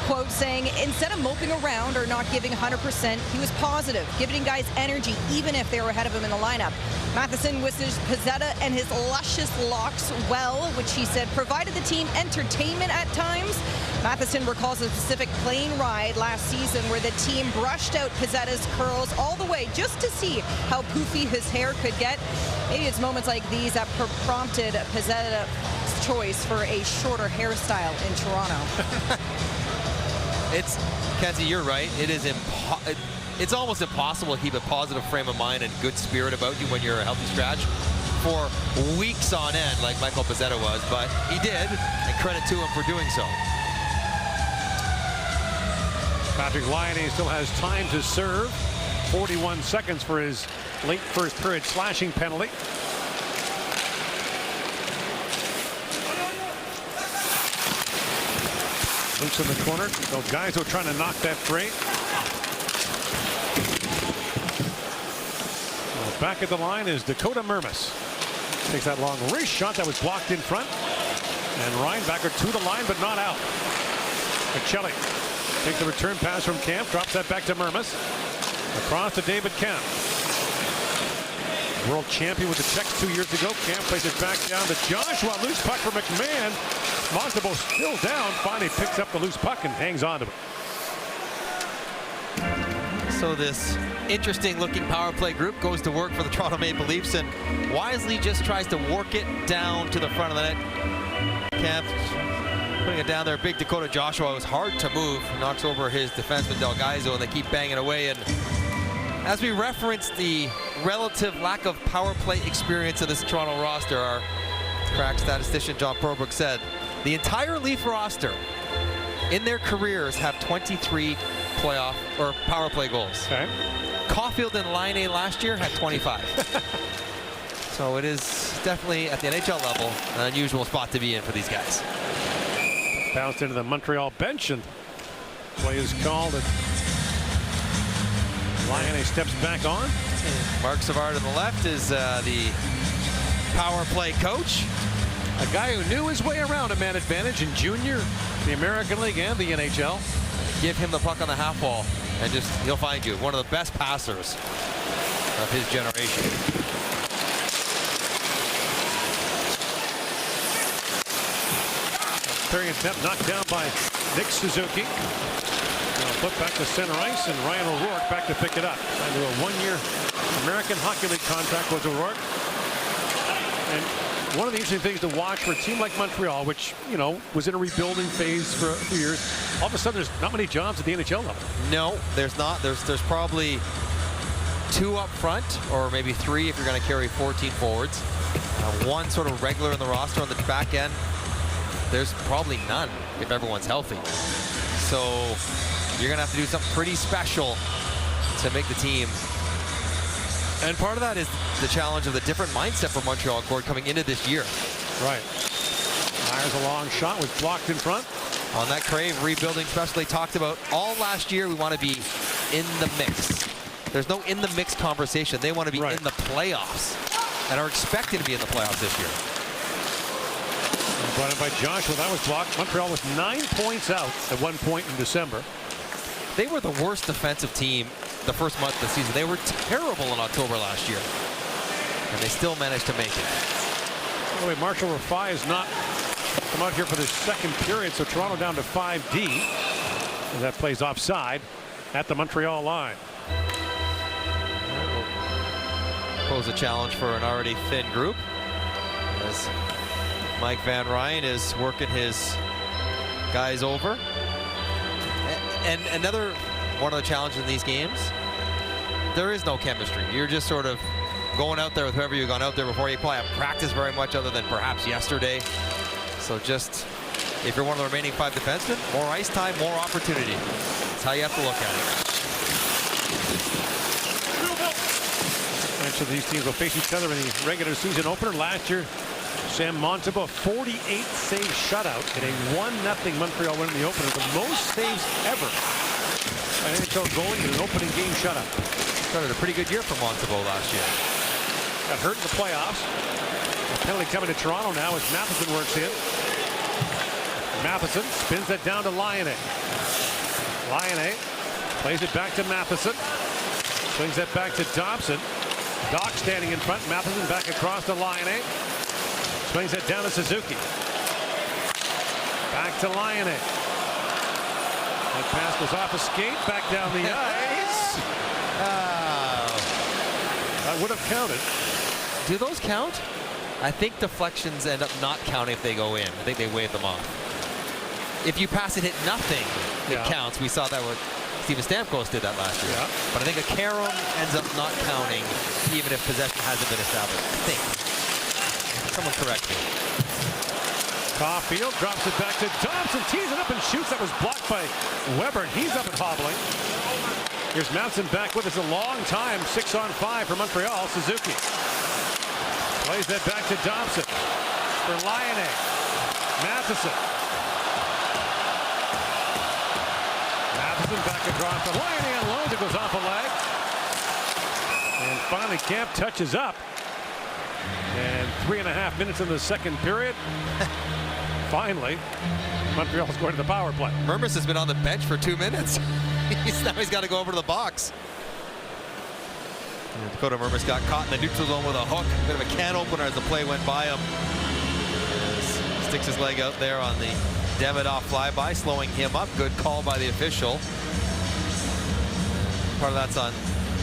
Quote saying, instead of moping around or not giving 100%, he was positive, giving guys energy even if they were ahead of him in the lineup. Matheson wishes Pezzetta and his luscious locks well, which he said provided the team entertainment at times. Matheson recalls a specific plane ride last season where the team brushed out Pezzetta's curls all the way just to see how poofy his hair could get. Maybe it's moments like these that prompted Pezzetta's choice for a shorter hairstyle in Toronto. It's, Kenzie, you're right. It's almost impossible to keep a positive frame of mind and good spirit about you when you're a healthy scratch for weeks on end like Michael Pezzetta was, but he did, and credit to him for doing so. Patrick Laine still has time to serve. 41 seconds for his late first period slashing penalty. Loose in the corner. Those guys are trying to knock that free. Well, back at the line is Dakota Mermis. Takes that long wrist shot that was blocked in front. And Reinbacher to the line, but not out. Michelli takes the return pass from Camp, drops that back to Mermis. Across to David Kemp. World champion with the Czechs 2 years ago. Camp plays it back down to Joshua. Loose puck for McMahon. Monstable still down. Finally picks up the loose puck and hangs on to it. So this interesting looking power play group goes to work for the Toronto Maple Leafs, and wisely just tries to work it down to the front of the net. Camp putting it down there. Big Dakota Joshua was hard to move. Knocks over his defenseman Delgaizo, and they keep banging away. And as we referenced the relative lack of power play experience of this Toronto roster, our crack statistician John Probrook said the entire Leaf roster in their careers have 23 playoff or power play goals. Okay. Caulfield and Laine last year had 25. So it is definitely at the NHL level an unusual spot to be in for these guys. Bounced into the Montreal bench, and play is called. And Laine steps back on. Mark Savard on the left is the power play coach. A guy who knew his way around a man advantage in junior, the American League, and the NHL. Give him the puck on the half wall, and just he'll find you. One of the best passers of his generation. Carrying step knocked down by Nick Suzuki. Flip back to center ice, and Ryan O'Rourke back to pick it up. Signed to a one-year American Hockey League contract was O'Rourke. And one of the interesting things to watch for a team like Montreal, which, you know, was in a rebuilding phase for a few years, all of a sudden there's not many jobs at the NHL level. No, there's not. There's probably 2 up front, or maybe 3 if you're going to carry 14 forwards. One sort of regular in the roster on the back end. There's probably none if everyone's healthy. So you're going to have to do something pretty special to make the team. And part of that is the challenge of the different mindset for Montreal Cord coming into this year. Right. Fires a long shot, was blocked in front. On that Crave rebuilding special they talked about all last year, we want to be in the mix. There's no in the mix conversation. They want to be in the playoffs and are expected to be in the playoffs this year. Brought in by Joshua. That was blocked. Montreal was 9 points out at one point in December. They were the worst defensive team the first month of the season. They were terrible in October last year, and they still managed to make it. By the way, Marshall Rafai has not come out here for the second period, so Toronto down to 5D. And that plays offside at the Montreal line. Pose a challenge for an already thin group, as Mike Van Ryn is working his guys over. And another one of the challenges in these games, there is no chemistry. You're just sort of going out there with whoever you've gone out there before. You probably haven't practiced very much other than perhaps yesterday. So just, if you're one of the remaining 5 defensemen, more ice time, more opportunity. That's how you have to look at it. And so these teams will face each other in the regular season opener. Last year, Sam Montembeault, 48 save shutout in a 1-0 Montreal win in the opener. The most saves ever by an NHL goalie in an opening game shutout. Started a pretty good year for Montembeault last year. Got hurt in the playoffs. A penalty coming to Toronto now as Matheson works in. Matheson spins that down to Laine. Laine plays it back to Matheson. Swings that back to Dobson. Doc standing in front. Matheson back across to Laine. Swings it down to Suzuki. Back to Laine. That pass goes off a skate, back down the ice. That would have counted. Do those count? I think deflections end up not counting if they go in. I think they wave them off. If you pass it, hit nothing, it counts. We saw that with Steven Stamkos did that last year. But I think a carom ends up not counting even if possession hasn't been established. I think. Someone correct me. Caulfield drops it back to Thompson, tees it up and shoots. That was blocked by Weber. He's up and hobbling. Here's Matheson back with us a long time. 6-on-5 for Montreal. Suzuki plays that back to Thompson for Laine. Matheson. Matheson back across the Laine and loads. It goes off a leg. And finally Camp touches up. And 3.5 minutes in the second period. Finally, Montreal's going to the power play. Mermis has been on the bench for 2 minutes. Now he's got to go over to the box. And Dakota Mermis got caught in the neutral zone with a hook. Bit of a can opener as the play went by him. Sticks his leg out there on the Demidov flyby, slowing him up. Good call by the official. Part of that's on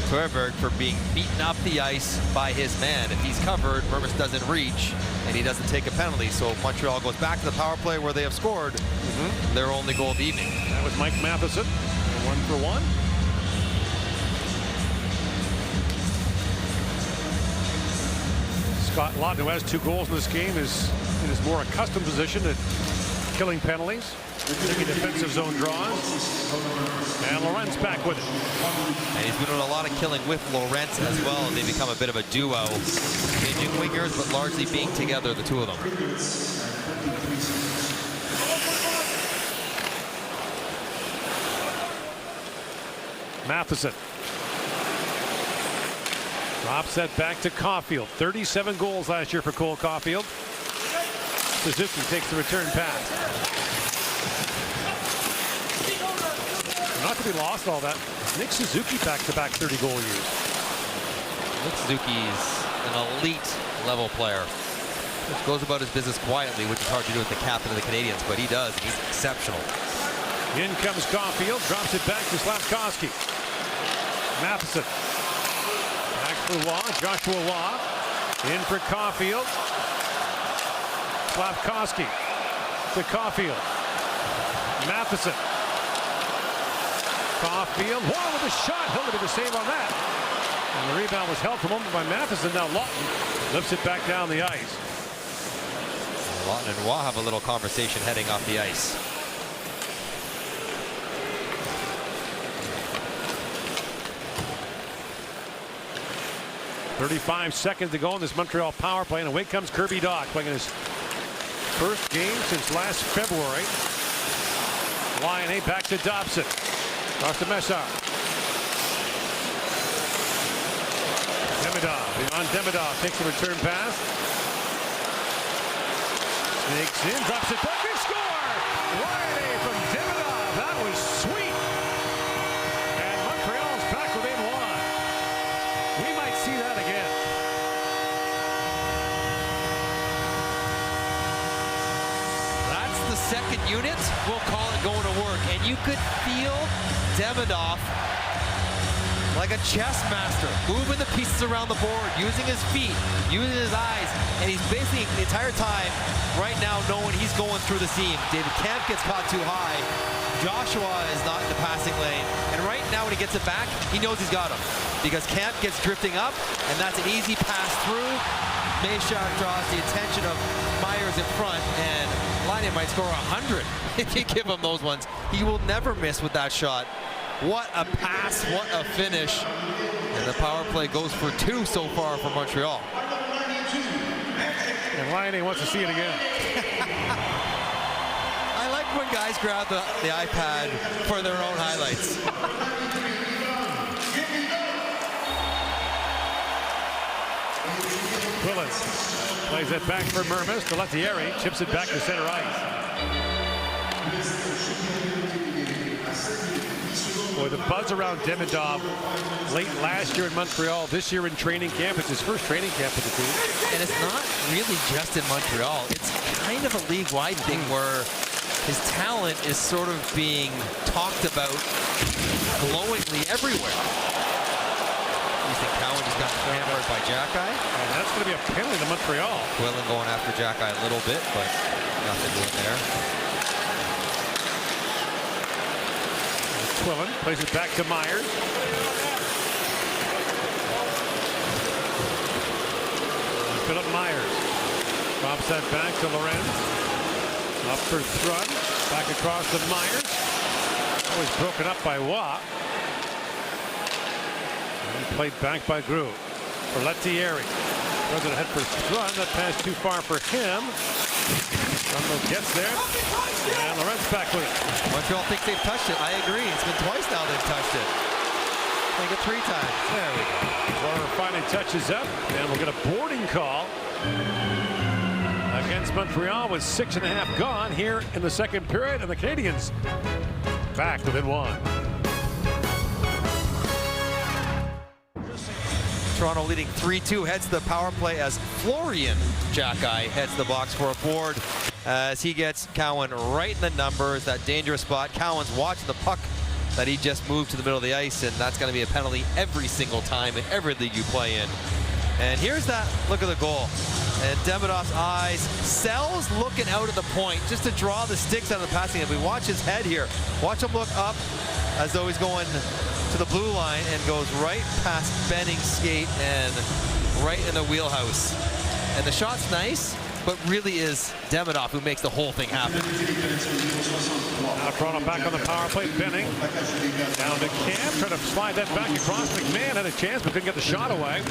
Teuerberg for being beaten up the ice by his man. If he's covered, Mermis doesn't reach, and he doesn't take a penalty. So Montreal goes back to the power play where they have scored their only goal of the evening. That was Mike Matheson, 1-for-1. Scott Lawton, who has 2 goals in this game, is in his more accustomed position at killing penalties, taking defensive zone draws. And Lorentz back with it. And he's been doing a lot of killing with Lorentz as well. They become a bit of a duo. Changing wingers, but largely being together, the two of them. Matheson drops that back to Caulfield. 37 goals last year for Cole Caulfield. Suzuki takes the return pass. Not to be lost all that. Nick Suzuki back-to-back 30-goal years. Nick Suzuki's an elite level player. Just goes about his business quietly, which is hard to do with the captain of the Canadiens, but he does. He's exceptional. In comes Caulfield, drops it back to Slavkovsky. Matheson. Back for Waugh, Joshua Waugh. In for Caulfield. Slavkovsky to Caulfield. Matheson. Caulfield, Waugh with a shot. He'll get the save on that. And the rebound was held for a moment by Matheson. Now Lawton lifts it back down the ice. Lawton and Waugh have a little conversation heading off the ice. .35 seconds to go in this Montreal power play, and away comes Kirby Dach, playing his first game since last February. Laine back to Dobson. Across to Messar. Demidov. Beyond Demidov takes the return pass. Snakes in, drops it back, and score! Laine from Demidov. That was sweet. And Montreal's back within 1. We might see that again. That's the second unit. We'll call it going to work. And you could feel Demidov like a chess master, moving the pieces around the board, using his feet, using his eyes, and he's basically the entire time right now knowing he's going through the seam. David Kampf gets caught too high. Joshua is not in the passing lane, and right now when he gets it back, he knows he's got him because Kampf gets drifting up, and that's an easy pass through. Mesar draws the attention of Myers in front, and Laine might score 100 if you give him those ones. He will never miss with that shot. What a pass, what a finish. And the power play goes for 2 so far for Montreal. And Laine wants to see it again. I like when guys grab the iPad for their own highlights. Quillen plays it back for Mermis. Pelletieri chips it back to center ice. Boy, the buzz around Demidov late last year in Montreal, this year in training camp. It's his first training camp with the team. And it's not really just in Montreal. It's kind of a league-wide thing where his talent is sort of being talked about glowingly everywhere. You think Cowan just got hammered by Jackeye? And that's going to be a penalty to Montreal. Quillen going after Jackeye a little bit, but nothing doing there. Quillen plays it back to Myers. Philip Myers drops that back to Lorenz. Up for Thrun. Back across to Myers. Always broken up by Waugh. And played back by Groove. For Lettieri. Throws it ahead for Thrun. That pass too far for him. Trumbo gets there. And Laurent's back with it. Montreal thinks they've touched it. I agree. It's been twice now they've touched it. I think it 3 times. There we go. Warner finally touches up. And we'll get a boarding call against Montreal with 6.5 gone here in the second period. And the Canadiens back within 1. Toronto leading 3-2, heads to the power play as Florian Jacki heads the box for a board as he gets Cowan right in the numbers, that dangerous spot. Cowan's watching the puck that he just moved to the middle of the ice, and that's going to be a penalty every single time in every league you play in. And here's that look at the goal. And Demidov's eyes, Sells looking out at the point just to draw the sticks out of the passing. And we watch his head here. Watch him look up as though he's going to the blue line and goes right past Benning's skate and right in the wheelhouse. And the shot's nice, but really is Demidov who makes the whole thing happen. Now Toronto back on the power play. Benning down to Camp, trying to slide that back across. McMahon had a chance but couldn't get the shot away.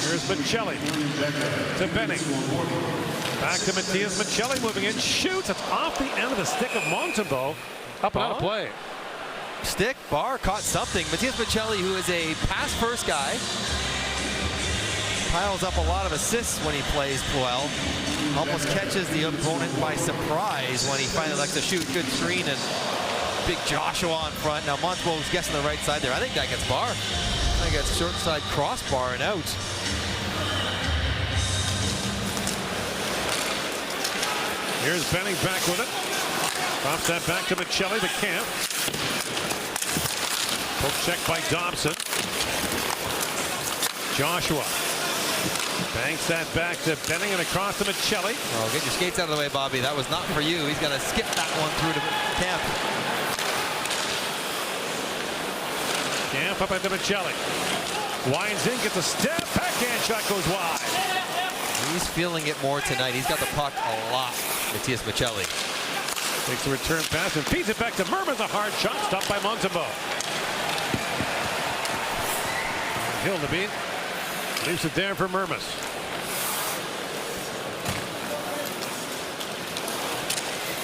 Here's Michelli to Benning. Back to Matias Michelli, moving in, shoots. It's off the end of the stick of Montembeault. Up and out of play. Stick, bar, caught something. Matias Michelli, who is a pass-first guy, piles up a lot of assists when he plays well. Almost catches the opponent by surprise when he finally likes to shoot. Good screen and big Joshua in front. Now Montembeault's guessing the right side there. I think that gets bar. I think that's short side crossbar and out. Here's Benning back with it. Drops that back to Michelli, the Camp. Poke check by Dobson. Joshua banks that back to Benning and across to Michelli. Oh, get your skates out of the way, Bobby. That was not for you. He's got to skip that one through to Camp. Camp up into Michelli. Winds in, gets a step. Backhand shot goes wide. He's feeling it more tonight. He's got the puck a lot, Matias Michelli. Takes the return pass and feeds it back to Mermis. A hard shot stopped by Montembeault. Hildeby leaves it there for Mermis.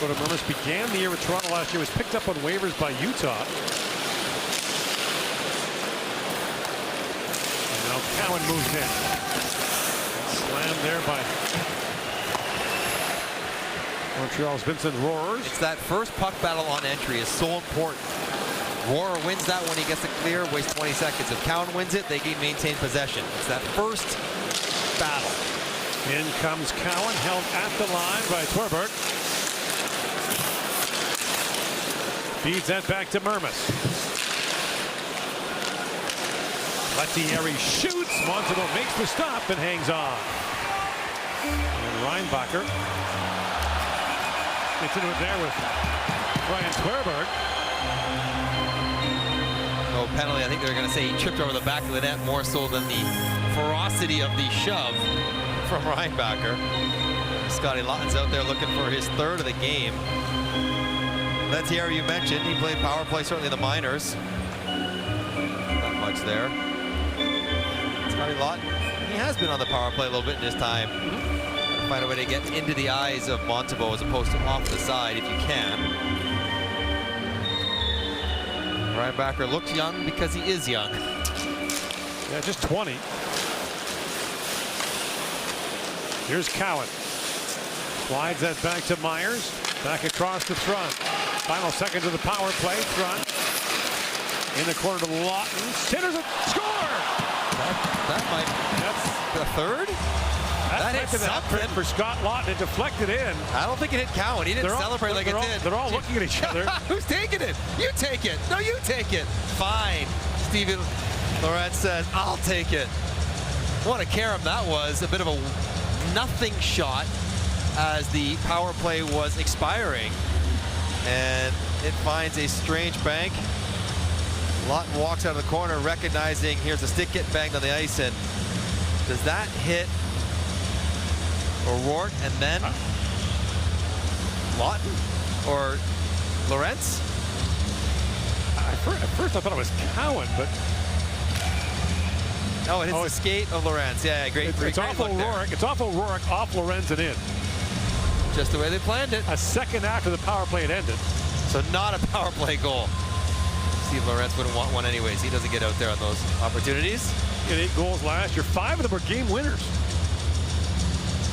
Mermis began the year with Toronto last year, was picked up on waivers by Utah. And now Cowan moves in. Slammed there by Montreal's Vincent Rohrer. It's that first puck battle on entry is so important. Rohrer wins that when he gets it clear, wastes 20 seconds. If Cowan wins it, they can maintain possession. It's that first battle. In comes Cowan, held at the line by Twerberg. Feeds that back to Mermis. Lettieri shoots. Montembeault makes the stop and hangs on. And Reinbacher gets into it there with Ryan Twerberg. No penalty. I think they're going to say he tripped over the back of the net more so than the ferocity of the shove from Reinbacher. Scotty Lawton's out there looking for his third of the game. Lettieri, you mentioned, he played power play certainly in the minors. Not much there. Scotty Lawton, he has been on the power play a little bit in his time. Find a way to get into the eyes of Montembeault as opposed to off the side if you can. Reinbacher looks young because he is young. Yeah, just 20. Here's Cowan. Slides that back to Myers. Back across to Thrun. Final seconds of the power play. Thrun in the corner to Lawton. Centers it. Score! That's the third? That hit something for Scott Lawton. It deflected in. I don't think it hit Cowan. He didn't celebrate like it did. They're all looking at each other. Who's taking it? You take it. No, you take it. Fine. Steven Laurent says, I'll take it. What a carom that was. A bit of a nothing shot as the power play was expiring. And it finds a strange bank. Lawton walks out of the corner recognizing here's a stick getting banged on the ice. And does that hit O'Rourke? And then Lawton or Lorentz? At first I thought it was Cowan, but oh, it hits the skate of Lorentz. Yeah, great. It's off O'Rourke. It's off O'Rourke, off Lorenz and in. Just the way they planned it. A second after the power play had ended. So not a power play goal. Steve Lorentz wouldn't want one anyways. He doesn't get out there on those opportunities. He had 8 goals last year. 5 of them were game winners.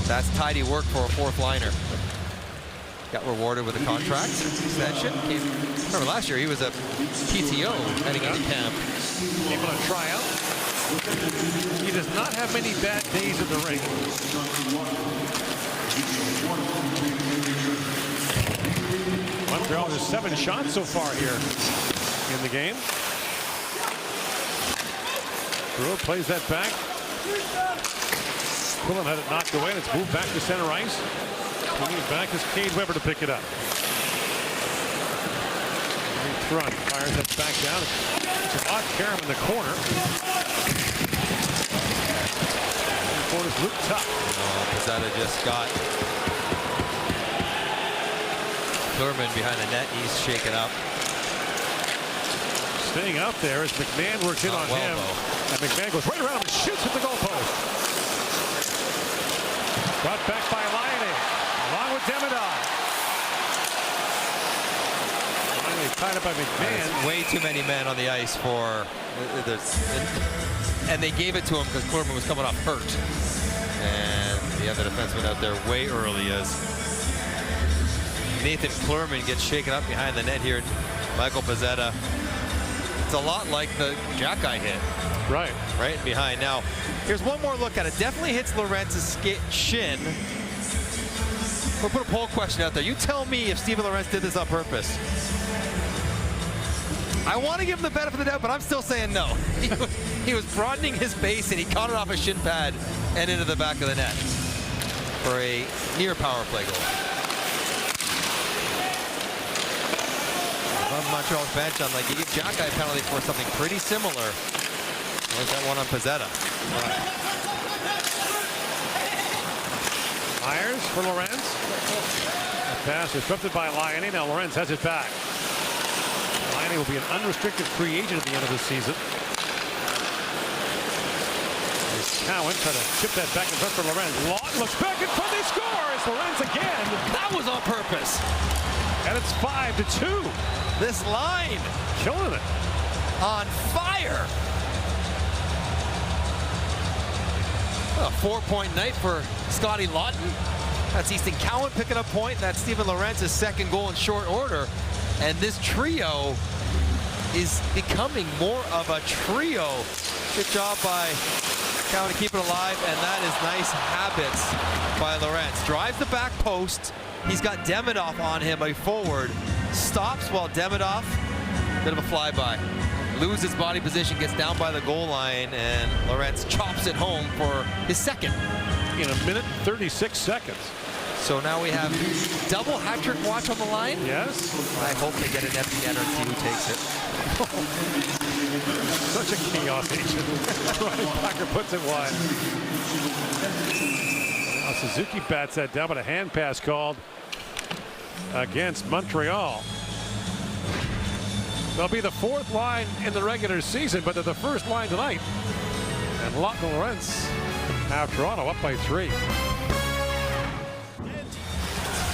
That's tidy work for a fourth liner. Got rewarded with a contract extension. Remember last year he was a PTO heading into camp. Came on a tryout. He does not have many bad days in the ring. Montreal has 7 shots so far here in the game. Brewer plays that back. Quillen had it knocked away, and it's moved back to center ice. Bringing it back is Cade Weber to pick it up. Thrun fires it back down. It's an odd Karam in the corner. The corner's Luke Tuck. Pizzetta just got Thurman behind the net. He's shaken up. Staying out there as McMahon works in on him. And McMahon goes right around him and shoots at the goalpost. Brought back by Laine, along with Demidov. Finally tied up by McMahon. There's way too many men on the ice for and they gave it to him because Klurman was coming off hurt. And the other defenseman out there way early as Nathan Klurman gets shaken up behind the net here. Michael Pizzetta. It's a lot like the Jack-Eye hit. Right behind. Now, here's one more look at it. Definitely hits Lorentz's shin. We'll put a poll question out there. You tell me if Steven Lorentz did this on purpose. I want to give him the benefit of the doubt, but I'm still saying no. He was broadening his base, and he caught it off a shin pad and into the back of the net for a near power play goal. Above Montreal's bench, on like you give Jack-Eye a penalty for something pretty similar. There's that one on Pizzetta. Myers for Lorentz. The pass disrupted by Laine. Now Lorentz has it back. Laine will be an unrestricted free agent at the end of the season. There's Cowan trying to chip that back in front for Lorentz. Lawton looks back in front. They score. It's Lorentz again. That was on purpose. And it's 5-2. This line killing it. On fire. A 4-point night for Scotty Lawton. That's Easton Cowan picking up point. That's Steven Lorentz's second goal in short order. And this trio is becoming more of a trio. Good job by Cowan to keep it alive, and that is nice habits by Lorentz. Drives the back post. He's got Demidov on him, a forward. Stops while Demidov, bit of a flyby. Loses body position, gets down by the goal line, and Lorentz chops it home for his second. In 1 minute and 36 seconds. So now we have double hat-trick watch on the line. Yes. I hope they get an empty net and see who takes it. Such a chaos agent. Ryan Packer puts it wide. Now Suzuki bats that down, but a hand pass called against Montreal. They'll be the 4th line in the regular season, but they're the 1st line tonight. And Lawton and Lorentz have Toronto up by 3.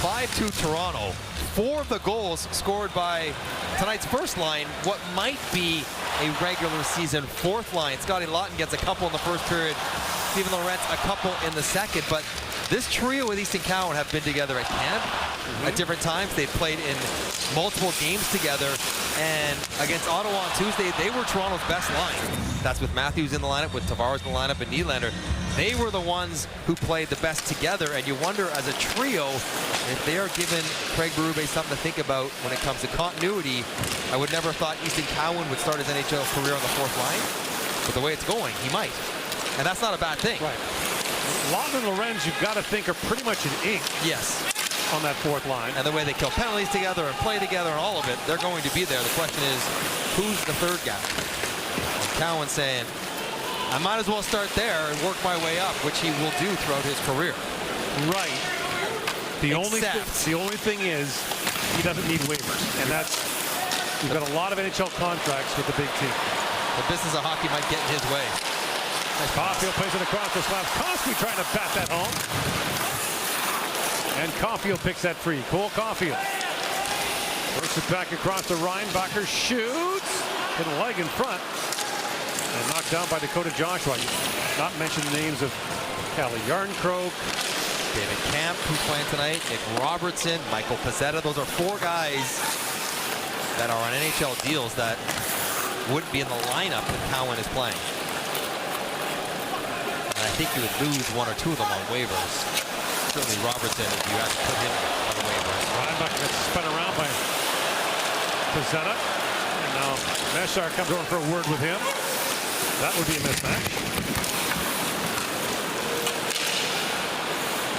5-2 Toronto. 4 of the goals scored by tonight's first line, what might be a regular season 4th line. Scotty Lawton gets a couple in the first period. Steven Lorentz a couple in the second. But this trio with Easton Cowan have been together at camp at different times. They've played in multiple games together. And against Ottawa on Tuesday, they were Toronto's best line. That's with Matthews in the lineup, with Tavares in the lineup, and Nylander. They were the ones who played the best together, and you wonder as a trio if they are giving Craig Berube something to think about when it comes to continuity. I would never have thought Easton Cowan would start his NHL career on the 4th line, but the way it's going, he might. And that's not a bad thing. Right. Lawton and Lorenz, you've got to think, are pretty much in ink. Yes. On that 4th line. And the way they kill penalties together and play together and all of it, they're going to be there. The question is, who's the 3rd guy? And Cowan saying, I might as well start there and work my way up, which he will do throughout his career. Right. The only thing is he doesn't need waivers, and that's we've got a lot of NHL contracts with the big team. The business of hockey might get in his way. Caulfield plays it across the slabs. Cosby trying to bat that home. And Caulfield picks that free. Cole Caulfield works it back across the Reinbacher. Shoots. Hit a leg in front. And knocked down by Dakota Joshua. Not mention the names of Callie Yarncroke, David Camp, who's playing tonight. Nick Robertson. Michael Pezzetta. Those are 4 guys that are on NHL deals that wouldn't be in the lineup if Cowan is playing. And I think you would lose 1 or 2 of them on waivers. Certainly Robertson, if you actually put him on the waivers. Reinbacher gets spun around by Pezzetta. And now Meshar comes over for a word with him. That would be a mismatch.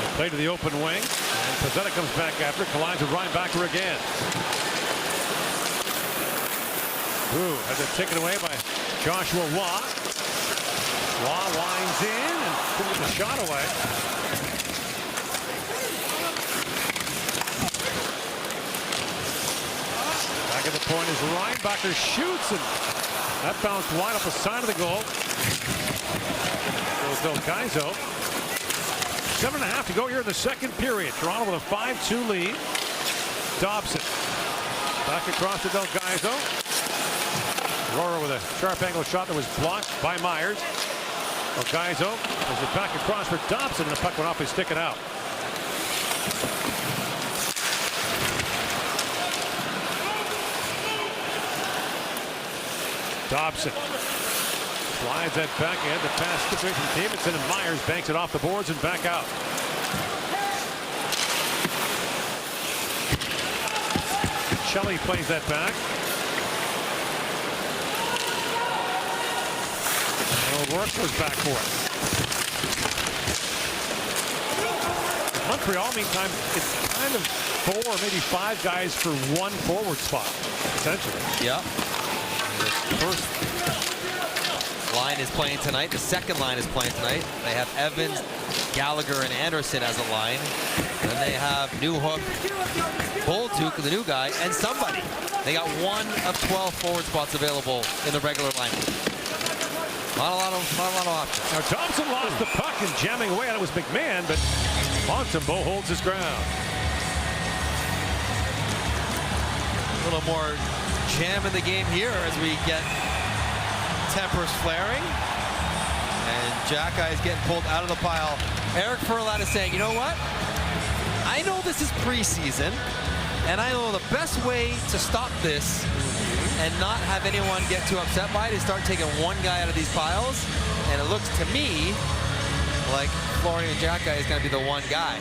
They play to the open wing. And Pezzetta comes back after. Collides with Reinbacher again. Ooh, has it taken away by Joshua Waugh. Waugh winds in and couldn't get the shot away. Back at the point is Reinbacher shoots, and that bounced wide up the side of the goal. Goes Del Gaizo. 7.5 to go here in the second period. Toronto with a 5-2 lead. Dobson back across to Del Gaizo. Aurora with a sharp angle shot that was blocked by Myers. Gaizo is it back across for Dobson, and the puck went off his stick and out. Dobson slides that back end. The pass skips away from Davidson, and Myers banks it off the boards and back out. Shelley plays that back. O'Rourke goes back for it. Montreal, meantime, it's kind of 4 or maybe 5 guys for 1 forward spot, essentially. Yeah. The first line is playing tonight. The second line is playing tonight. They have Evans, Gallagher, and Anderson as a line. Then they have Newhook, Bolduc, the new guy, and somebody. They got 1 of 12 forward spots available in the regular lineup. Not a lot of options. Now Thompson lost the puck and jamming away on it was McMahon, but Montembeault holds his ground. A little more jam in the game here as we get tempers flaring. And Jackeye is getting pulled out of the pile. Eric Furlat is saying, you know what? I know this is preseason, and I know the best way to stop this and not have anyone get too upset by it is start taking 1 guy out of these piles. And it looks to me like Florian Jackeye is going to be the 1 guy.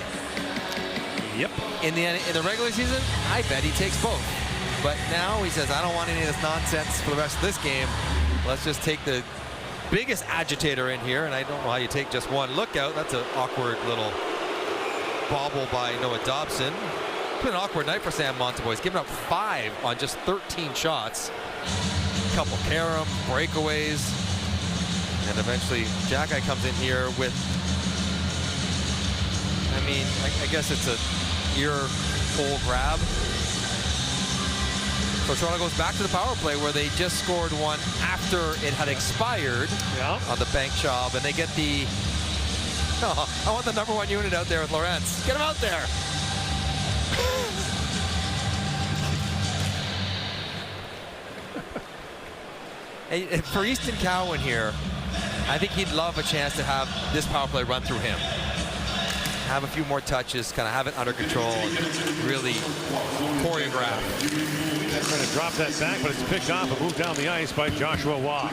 Yep. In the regular season, I bet he takes both. But now he says, I don't want any of this nonsense for the rest of this game. Let's just take the biggest agitator in here. And I don't know how you take just 1. Look out. That's an awkward little bobble by Noah Dobson. It's been an awkward night for Sam Montembeault. He's given up 5 on just 13 shots. A couple carom, breakaways. And eventually Jackeye comes in here with, I mean, I guess it's a ear-hole grab. So Toronto goes back to the power play where they just scored 1 after it had expired on the bank job. And they get the, I want the #1 unit out there with Lorentz. Get him out there. For Easton Cowan here, I think he'd love a chance to have this power play run through him. Have a few more touches, kind of have it under control, and really choreograph. Trying to drop that back, but it's picked off and moved down the ice by Joshua Waugh.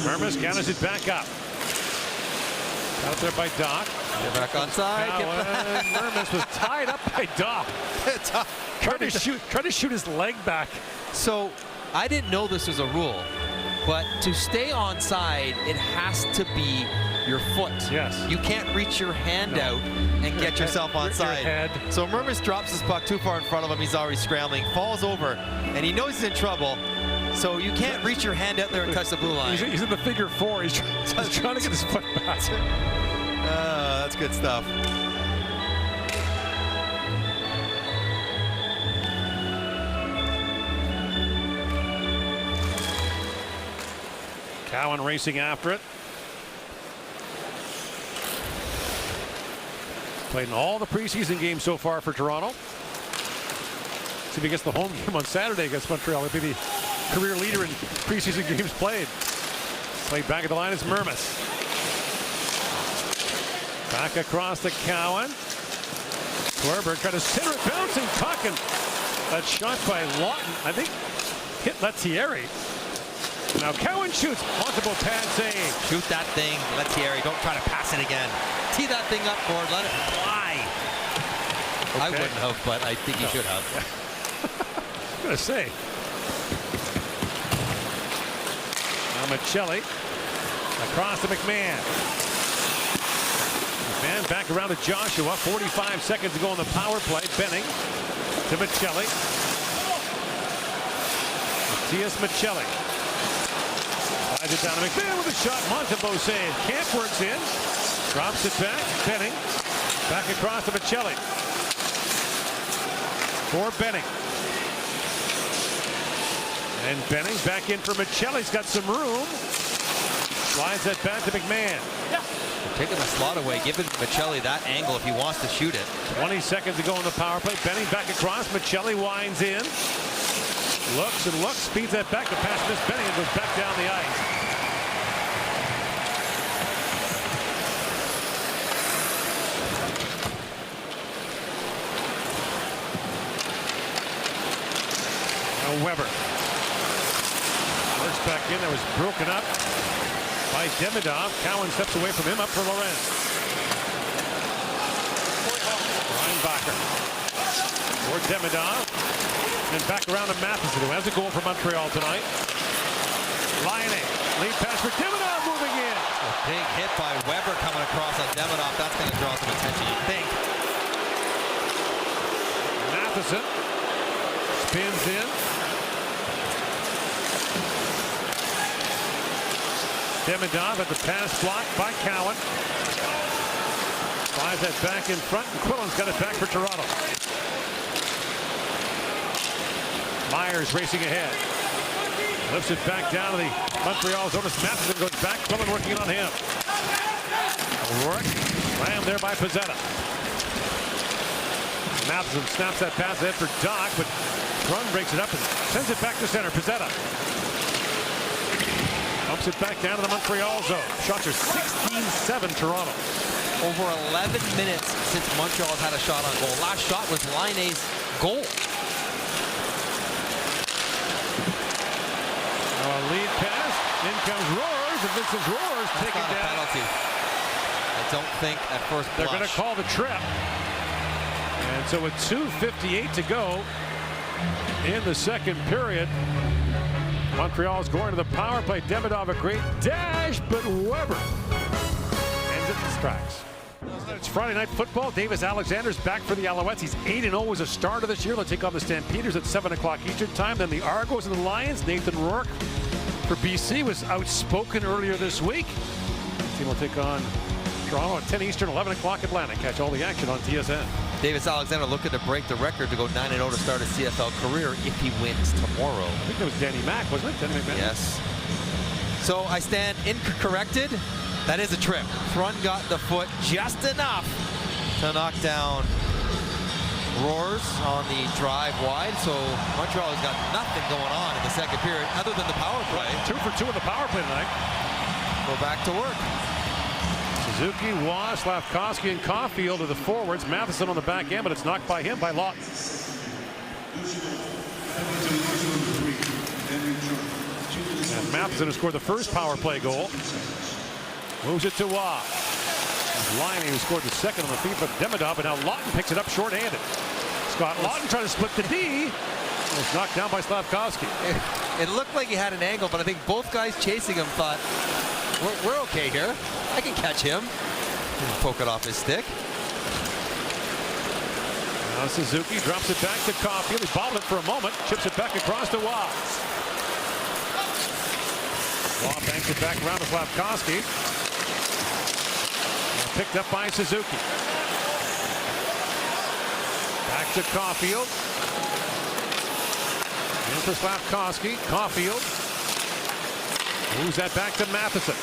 Mermis gathers it back up. Out there by Doc. Get back on side. Mermis was tied up by Doc. Tried to shoot his leg back. So I didn't know this was a rule, but to stay on side, it has to be your foot. Yes. You can't reach your hand out and get yourself on side. So Mermis drops his puck too far in front of him. He's already scrambling, falls over, and he knows he's in trouble. So you can't reach your hand out there and touch the blue line. He's in the figure 4. He's trying to get his foot back. That's good stuff. Cowan racing after it. Played in all the preseason games so far for Toronto. See if he gets the home game on Saturday against Montreal. He'll be the career leader in preseason games played. Played back at the line is Mermis. Back across to Cowan. Swerberg trying to center it, bouncing puck, and that shot by Lawton, I think, hit Lettieri. Now Cowan shoots, possible pad save. Shoot that thing, Lettieri. Don't try to pass it again. Tee that thing up, Ford. Let it fly. Okay. I wouldn't have, but I think you should have. I'm going to say. Now Michelli across to McMahon. McMahon back around to Joshua. 45 seconds to go on the power play. Benning to Michelli. Matthias Michelli. Slides it down to McMahon with a shot. Montembeault save. Camp works in. Drops it back. Benning. Back across to Michelli. For Benning. And Benning back in for Michelli's got some room. Slides that back to McMahon. Taking the slot away, giving Michelli that angle if he wants to shoot it. 20 seconds to go on the power play. Benning back across. Michelli winds in. Looks and looks. Speeds that back to pass Miss Benning and goes back down the ice. Now Weber. Works back in. That was broken up by Demidov. Cowan steps away from him. Up for Lorenz. Reinbacher. For Demidov. And back around to Matheson, who has a goal for Montreal tonight. Laine. Lead pass for Demidov moving in. A big hit by Weber coming across on Demidov. That's going to draw some attention, you think. Matheson spins in. Demidov at the pass block by Cowan. Flies that back in front, and Quillen's got it back for Toronto. Myers racing ahead. Lifts it back down to the Montreal zone. Matheson goes back. Quillen working on him. O'Rourke slammed there by Pizzetta. Matheson snaps that pass ahead for Doc, but Run breaks it up and sends it back to center. Pizzetta. Dumps it back down to the Montreal zone. Shots are 16-7 Toronto. Over 11 minutes since Montreal has had a shot on goal. Last shot was Laine's goal. Now a lead pass. In comes Roars, and Vincent Roars taking down. A penalty. I don't think at first blush. They're going to call the trip. And so with 2:58 to go in the second period, Montreal's going to the power play. Demidov a great dash, but Weber ends it in his tracks. It's Friday Night Football. Davis Alexander's back for the Alouettes. He's 8-0 as a starter this year. They'll take on the Stampeders at 7 o'clock Eastern time. Then the Argos and the Lions. Nathan Rourke for BC was outspoken earlier this week. The team will take on Toronto at 10 Eastern, 11 o'clock Atlantic. Catch all the action on TSN. Davis Alexander looking to break the record to go 9-0 to start his CFL career if he wins tomorrow. I think that was Danny Mack, wasn't it? Danny McMahon. Yes. So I stand incorrected. That is a trip. Thrun got the foot just enough to knock down Roars on the drive wide. So Montreal has got nothing going on in the second period other than the power play. 2 for 2 in the power play tonight. Go back to work. Suzuki, Waugh, Slavkovsky, and Caulfield are the forwards. Matheson on the back end, but it's knocked by him by Lawton. And Matheson has scored the first power play goal. Moves it to Waugh. Laine, who scored the second on the feet for Demidov, and now Lawton picks it up short-handed. Scott Lawton trying to split the D. It's knocked down by Slavkovsky. It looked like he had an angle, but I think both guys chasing him thought, we're okay here. I can catch him. Poke it off his stick. Now Suzuki drops it back to Caulfield. He bobbled it for a moment. Chips it back across to Waugh. Law banks it back around to Slafkovsky. Picked up by Suzuki. Back to Caulfield. In for Slafkovsky. Caulfield moves that back to Matheson.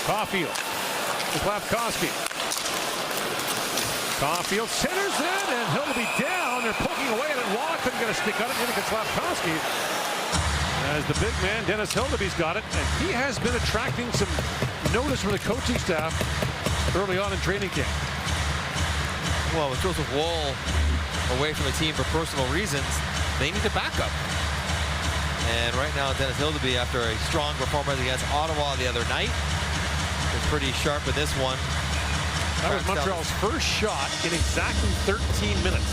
Caulfield to Slafkovsky. Caulfield centers in, and he'll be down. They're poking away at it. Waugh couldn't get a stick on it. Neither can Slafkovsky. As the big man, Dennis Hildeby's got it, and he has been attracting some notice from the coaching staff early on in training camp. Well, with Joseph Woll away from the team for personal reasons, they need to back up. And right now, Dennis Hildeby, after a strong performance against Ottawa the other night, is pretty sharp in this one. That was Montreal's first shot in exactly 13 minutes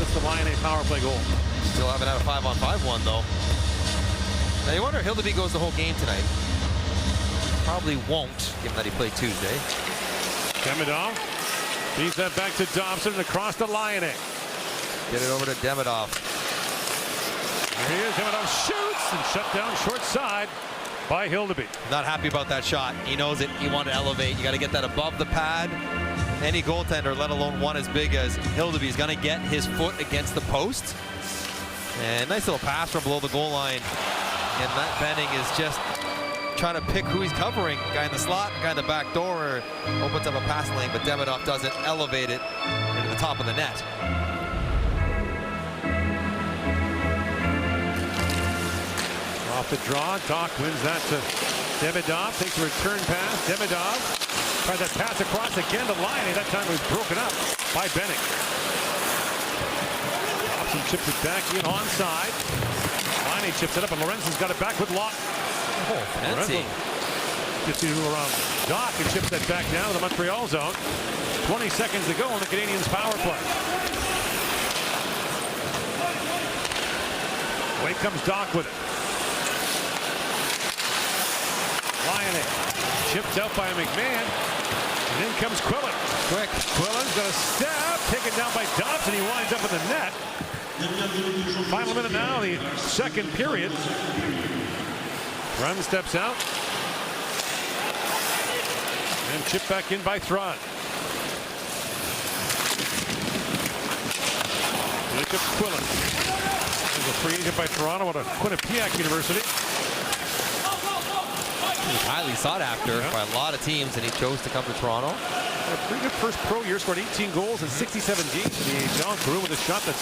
since the Lion A power play goal. Still haven't had a 5-on-5 one, though. Now, you wonder if Hildeby goes the whole game tonight. Probably won't, given that he played Tuesday. Demidov feeds that back to Dobson and across the Lion A. Get it over to Demidov. Here he is. Demidov shoots and shut down short side by Hildeby. Not happy about that shot. He knows it. You want to elevate. You got to get that above the pad. Any goaltender, let alone one as big as Hildeby, is going to get his foot against the post. And nice little pass from below the goal line. And Matt Benning is just trying to pick who he's covering. Guy in the slot, guy in the back door. Opens up a pass lane, but Demidov doesn't elevate it into the top of the net. Off the draw, Doc wins that to Demidov. Takes a return pass. Demidov tries that pass across again to Laine. That time it was broken up by Benning. Dobson chips it back in onside. Laine chips it up, and Lorenzen's got it back with Lott. Oh, fancy. Gets it around Doc and chips that back down to the Montreal zone. 20 seconds to go on the Canadiens' power play. Away comes Doc with it. Lion chipped out by McMahon. And in comes Quillen. Quick. Quillen's got a stab. Taken down by Dobson. He winds up in the net. Final minute now, the second period. Run steps out. And chipped back in by Thrun. Jacob Quillen. There's a free agent by Toronto at Quinnipiac University. He was highly sought after by a lot of teams, and he chose to come to Toronto. A pretty good first pro year, scored 18 goals in 67 games in the AHL. Through with a shot that's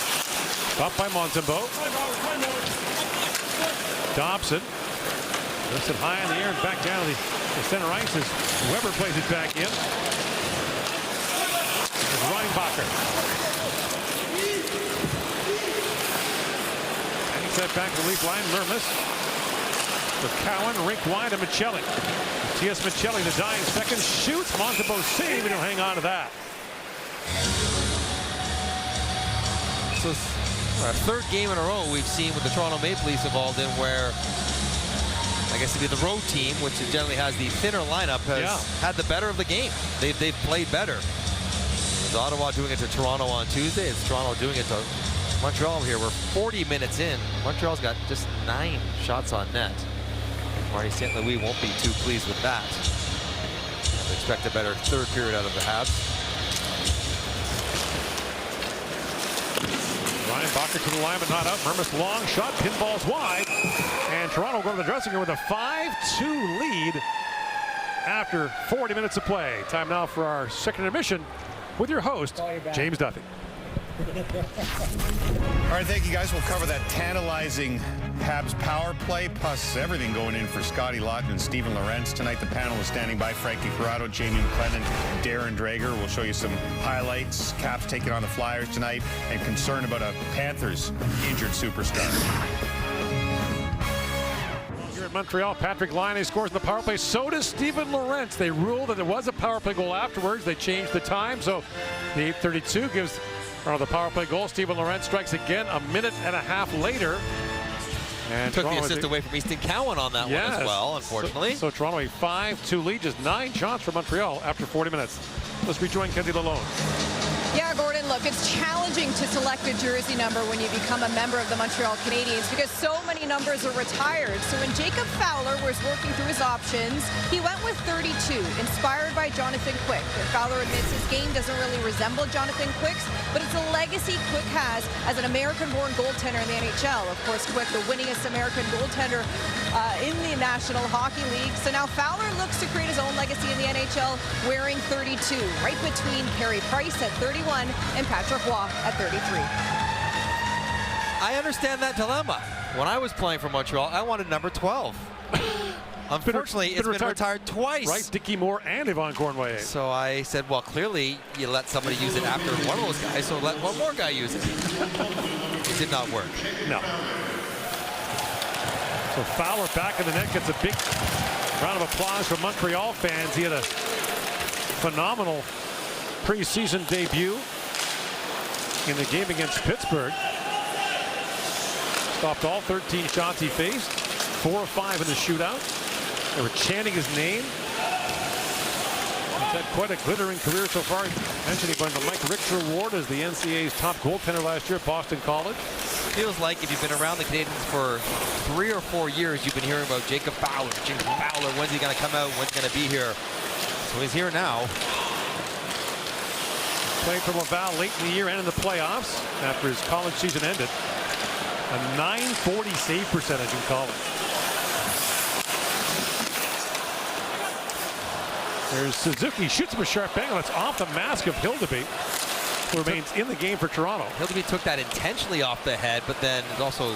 stopped by Montembeault. Dobson lifts it high in the air and back down to the center ice as Weber plays it back in. There's Reinbacher. Hangs that back to the leaf line. Mermis. For Cowan, rink wide to Michelli. T.S. Michelli, the dying second, shoots. Montembeault save, and he'll hang on to that. So our third game in a row we've seen with the Toronto Maple Leafs involved in where, I guess it'd be the road team, which generally has the thinner lineup, has had the better of the game. They've played better. It's Ottawa doing it to Toronto on Tuesday. It's Toronto doing it to Montreal here. We're 40 minutes in. Montreal's got just 9 shots on net. Marty St. Louis won't be too pleased with that. I expect a better third period out of the Habs. Reinbacher to the line, but not out. Mermis long shot, pinballs wide. And Toronto go to the dressing room with a 5-2 lead after 40 minutes of play. Time now for our second intermission with your host, James Duffy. All right, thank you, guys. We'll cover that tantalizing Habs power play, plus everything going in for Scotty Laughton and Steven Lorentz. Tonight, the panel is standing by. Frankie Corrado, Jamie McLennan, Darren Drager. We'll show you some highlights. Caps taking on the Flyers tonight, and concern about a Panthers injured superstar. Here at Montreal, Patrick Laine scores in the power play. So does Steven Lorentz. They ruled that there was a power play goal afterwards. They changed the time, so the 8:32 gives the power play goal. Steven Lorentz strikes again a minute and a half later. And took the assist away from Easton Cowan on that one as well, unfortunately. So Toronto a 5-2 lead, just 9 shots for Montreal after 40 minutes. Let's rejoin Kenzie Lalonde. Yeah, Gordon, look, it's challenging to select a jersey number when you become a member of the Montreal Canadiens because so many numbers are retired. So when Jacob Fowler was working through his options, he went with 32, inspired by Jonathan Quick. Fowler admits his game doesn't really resemble Jonathan Quick's, but it's a legacy Quick has as an American-born goaltender in the NHL. Of course, Quick, the winningest American goaltender in the National Hockey League. So now Fowler looks to create his own legacy in the NHL wearing 32, right between Carey Price at 31 and Patrick Roy at 33. I understand that dilemma. When I was playing for Montreal, I wanted number 12. Unfortunately, it's been retired twice. Right, Dickie Moore and Yvonne Cornway. So I said, well, clearly you let somebody use it after one of those guys, so let one more guy use it. It did not work. No. So Fowler back in the net gets a big round of applause from Montreal fans. He had a phenomenal preseason debut in the game against Pittsburgh. Stopped all 13 shots he faced. 4 of 5 in the shootout. They were chanting his name. He's had quite a glittering career so far. Mentioned he won the Mike Richter Award as the NCAA's top goaltender last year at Boston College. Feels like if you've been around the Canadiens for 3 or 4 years, you've been hearing about Jacob Fowler. Jacob Fowler, when's he going to come out? When's he going to be here? So he's here now. Played for Laval late in the year and in the playoffs after his college season ended. A .940 save percentage in college. There's Suzuki, shoots him a sharp angle. It's off the mask of Hildeby, who remains in the game for Toronto. Hildeby took that intentionally off the head, but then is also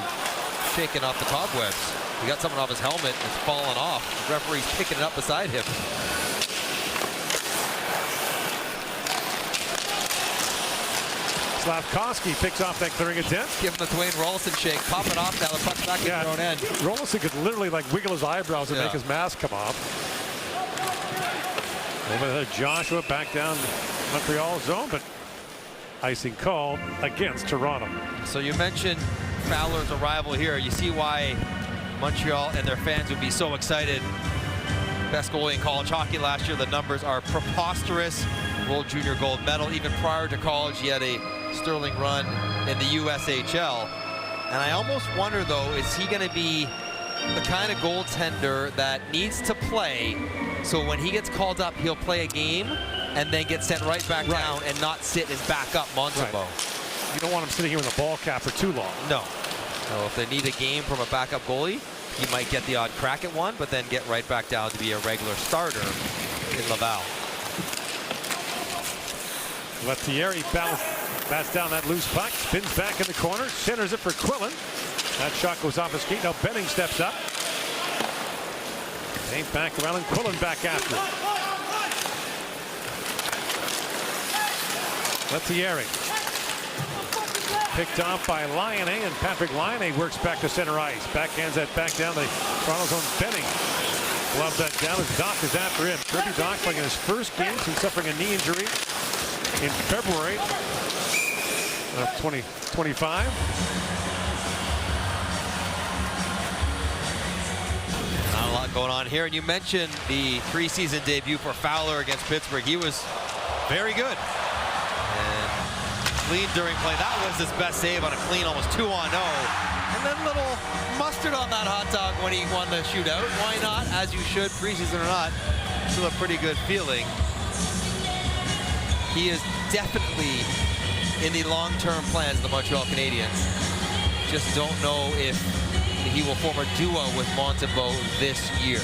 shaking off the cobwebs. He got something off his helmet. It's fallen off. The referee's picking it up beside him. Slavkovsky picks off that clearing attempt. Give him the Dwayne Rollison shake. Pop it off now. The puck's back in your own end. Rollison could literally like wiggle his eyebrows and make his mask come off. Over there, Joshua back down Montreal zone, but icing called against Toronto. So you mentioned Fowler's arrival here. You see why Montreal and their fans would be so excited. Best goalie in college hockey last year. The numbers are preposterous. World Junior gold medal. Even prior to college, he had a sterling run in the USHL. And I almost wonder, though, is he going to be the kind of goaltender that needs to play, so when he gets called up, he'll play a game and then get sent right back down and not sit and back up Montembeault. You don't want him sitting here with a ball cap for too long. No. So if they need a game from a backup goalie, he might get the odd crack at one, but then get right back down to be a regular starter in Laval. Lettieri bats down that loose puck, spins back in the corner, centers it for Quillen. That shot goes off his skate. Now Benning steps up. Ain't back around and Quillen back after it. Lettieri. Picked off by Laine, and Patrick Laine works back to center ice. Backhands that back down the Toronto's own Benning. Gloves that down as Doc is after him. Kirby Doc playing in his first game since suffering a knee injury in February of 2025. Not a lot going on here. And you mentioned the preseason debut for Fowler against Pittsburgh. He was very good. And clean during play. That was his best save on a clean, almost 2-on-0. And then little mustard on that hot dog when he won the shootout. Why not? As you should, preseason or not. Still a pretty good feeling. He is definitely in the long-term plans of the Montreal Canadiens. Just don't know if he will form a duo with Montembeault this year.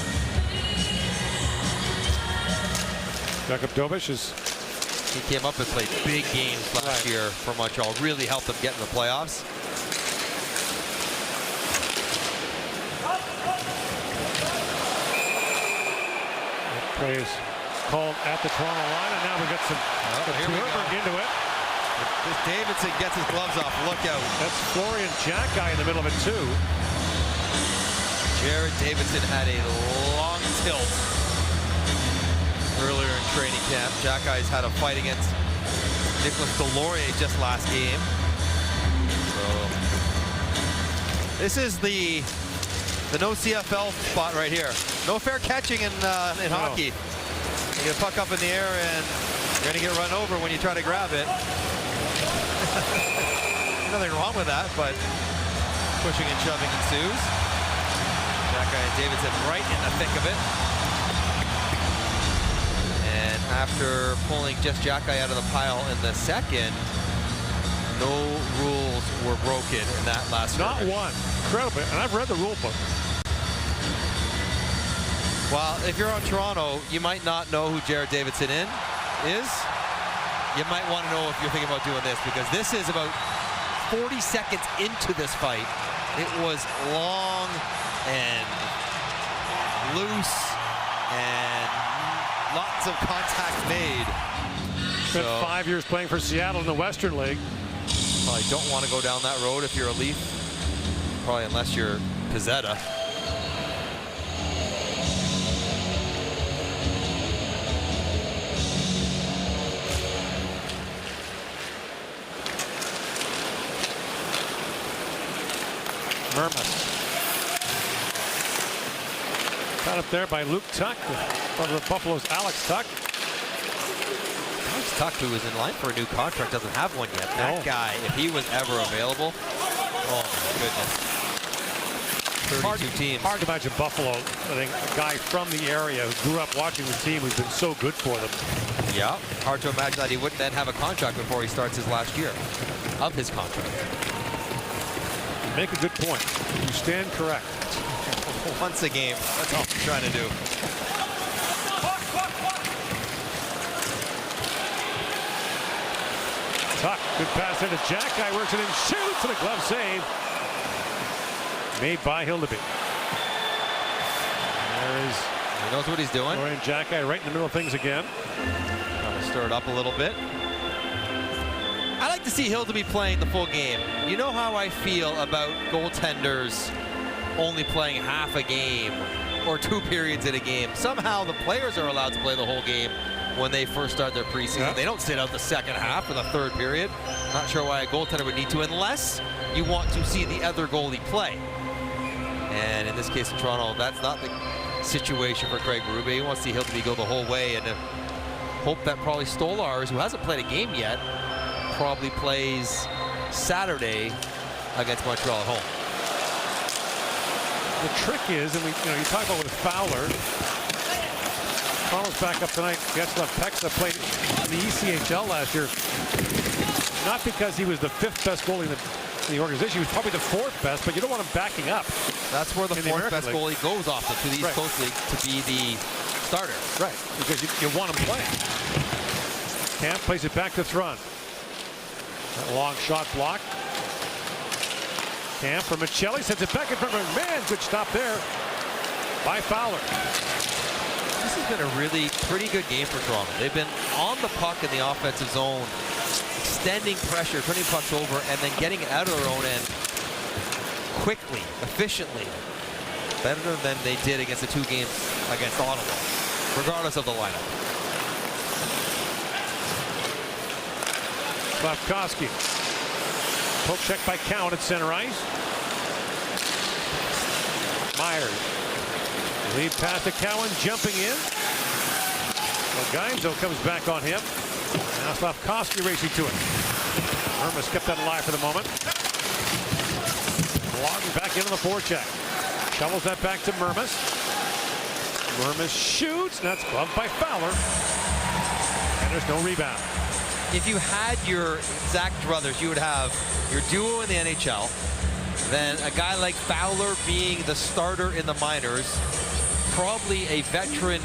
Jakub Dobeš he came up and played big games last year for Montreal. Really helped them get in the playoffs. That play is called at the Toronto line, and now we got some into it. If Davidson gets his gloves off, look out. That's Florian Jackeye in the middle of it too. Jared Davidson had a long tilt earlier in training camp. Jackeye's had a fight against Nicholas Delorier just last game. So this is the no CFL spot right here. No fair catching in hockey. You get a puck up in the air and You're going to get run over when you try to grab it. Nothing wrong with that, but pushing and shoving ensues. Jack and Davidson right in the thick of it. And after pulling just Jack out of the pile in the second, no rules were broken in that last Not skirmish. one. Incredible. And I've read the rule book. Well, if you're on Toronto, you might not know who Jared Davidson is. You might want to know if you're thinking about doing this, because this is about 40 seconds into this fight. It was long and loose and lots of contact made. Spent 5 years playing for Seattle in the Western League. Probably don't want to go down that road if you're a Leaf. Probably unless you're Pizzetta. Mermis. Caught up there by Luke Tuck, one of the Buffalo's Alex Tuck. Alex Tuck, who is in line for a new contract, doesn't have one yet. That guy, if he was ever available, oh my goodness. 32 teams. Hard to imagine Buffalo, I think, a guy from the area who grew up watching the team who's been so good for them. Yeah, hard to imagine that he wouldn't then have a contract before he starts his last year of his contract. Make a good point. You stand correct. Once a game. That's all I'm trying to do. Tuck, good pass into Jack. Guy works it in, shoots, and a glove save made by Hildeby. There's he knows what he's doing. Florian Jack right in the middle of things again. Trying to stir it up a little bit. I like to see Hildeby playing the full game. You know how I feel about goaltenders only playing half a game or 2 periods in a game. Somehow the players are allowed to play the whole game when they first start their preseason. Yeah. They don't sit out the second half or the third period. Not sure why a goaltender would need to, unless you want to see the other goalie play. And in this case in Toronto, that's not the situation for Craig Berube. He wants to see Hildeby go the whole way and hope that probably Stolarz, who hasn't played a game yet, probably plays Saturday against Montreal at home. The trick is, and you talk about with Fowler, Toronto's back up tonight. Vyacheslav Peksa played in the ECHL last year. Not because he was the 5th best goalie in the organization. He was probably the 4th best, but you don't want him backing up. That's where the 4th best goalie goes often, to the East Coast League, to be the starter. Right, because you want him playing. Camp plays it back to Thrun. That long shot block. Camp for Michelli, sends it back in front of him. Man, good stop there by Fowler. This has been a really pretty good game for Toronto. They've been on the puck in the offensive zone, extending pressure, turning pucks over, and then getting it out of their own end quickly, efficiently. Better than they did against the 2 games against Ottawa, regardless of the lineup. Slavkovsky. Poke check by Count at center ice. Myers. Lead pass to Cowan, jumping in. Well, Geinzo comes back on him. Now Slavkovsky racing to it. Mermis kept that alive for the moment. Logging back into the forecheck. Shovels that back to Mermis. Mermis shoots. That's gloved by Fowler. And there's no rebound. If you had your exact brothers, you would have your duo in the NHL, then a guy like Fowler being the starter in the minors, probably a veteran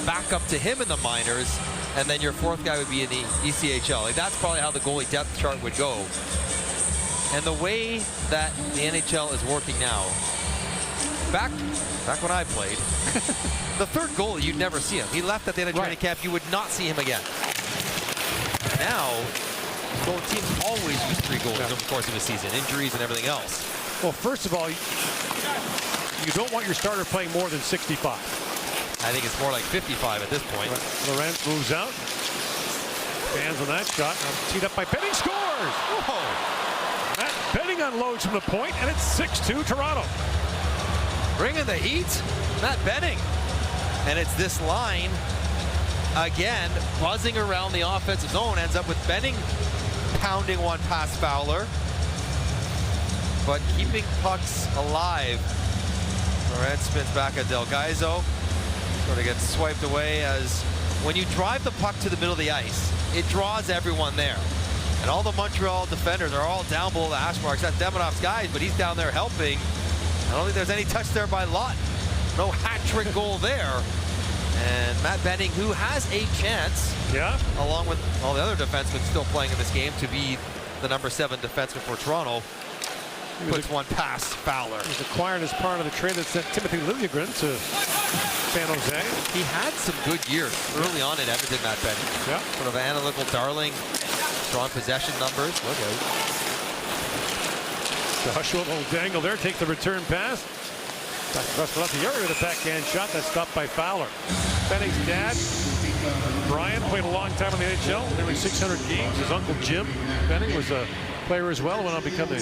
backup to him in the minors, and then your 4th guy would be in the ECHL. Like, that's probably how the goalie depth chart would go. And the way that the NHL is working now, back when I played, the 3rd goalie, you'd never see him. He left at the end of training camp. You would not see him again. Now, both teams always use 3 goalies over the course of a season, injuries and everything else. Well, first of all, you don't want your starter playing more than 65. I think it's more like 55 at this point. Lorenz moves out. Stands on that shot. Teed up by Benning, scores! Whoa! Matt Benning unloads from the point, and it's 6-2 Toronto. Bringing the heat, Matt Benning. And it's this line again, buzzing around the offensive zone, ends up with Benning pounding one past Fowler. But keeping pucks alive. Lorentz spins back at Del Gaizo. Sort of gets swiped away as when you drive the puck to the middle of the ice, it draws everyone there. And all the Montreal defenders are all down below the hash marks. That's Demonov's guys, but he's down there helping. I don't think there's any touch there by Lott. No hat-trick goal there. And Matt Benning, who has a chance, along with all the other defensemen still playing in this game, to be the number 7 defenseman for Toronto, puts one past Fowler. He was acquired as part of the trade that sent Timothy Liljegren to San Jose. He had some good years early on in Edmonton, Matt Benning. Sort of analytical darling, strong possession numbers. Look out. Joshua will dangle there, take the return pass. Back across the left area with a backhand shot that's stopped by Fowler. Benning's dad, Brian, played a long time in the NHL, nearly 600 games. His uncle Jim Benning was a player as well, went on to become an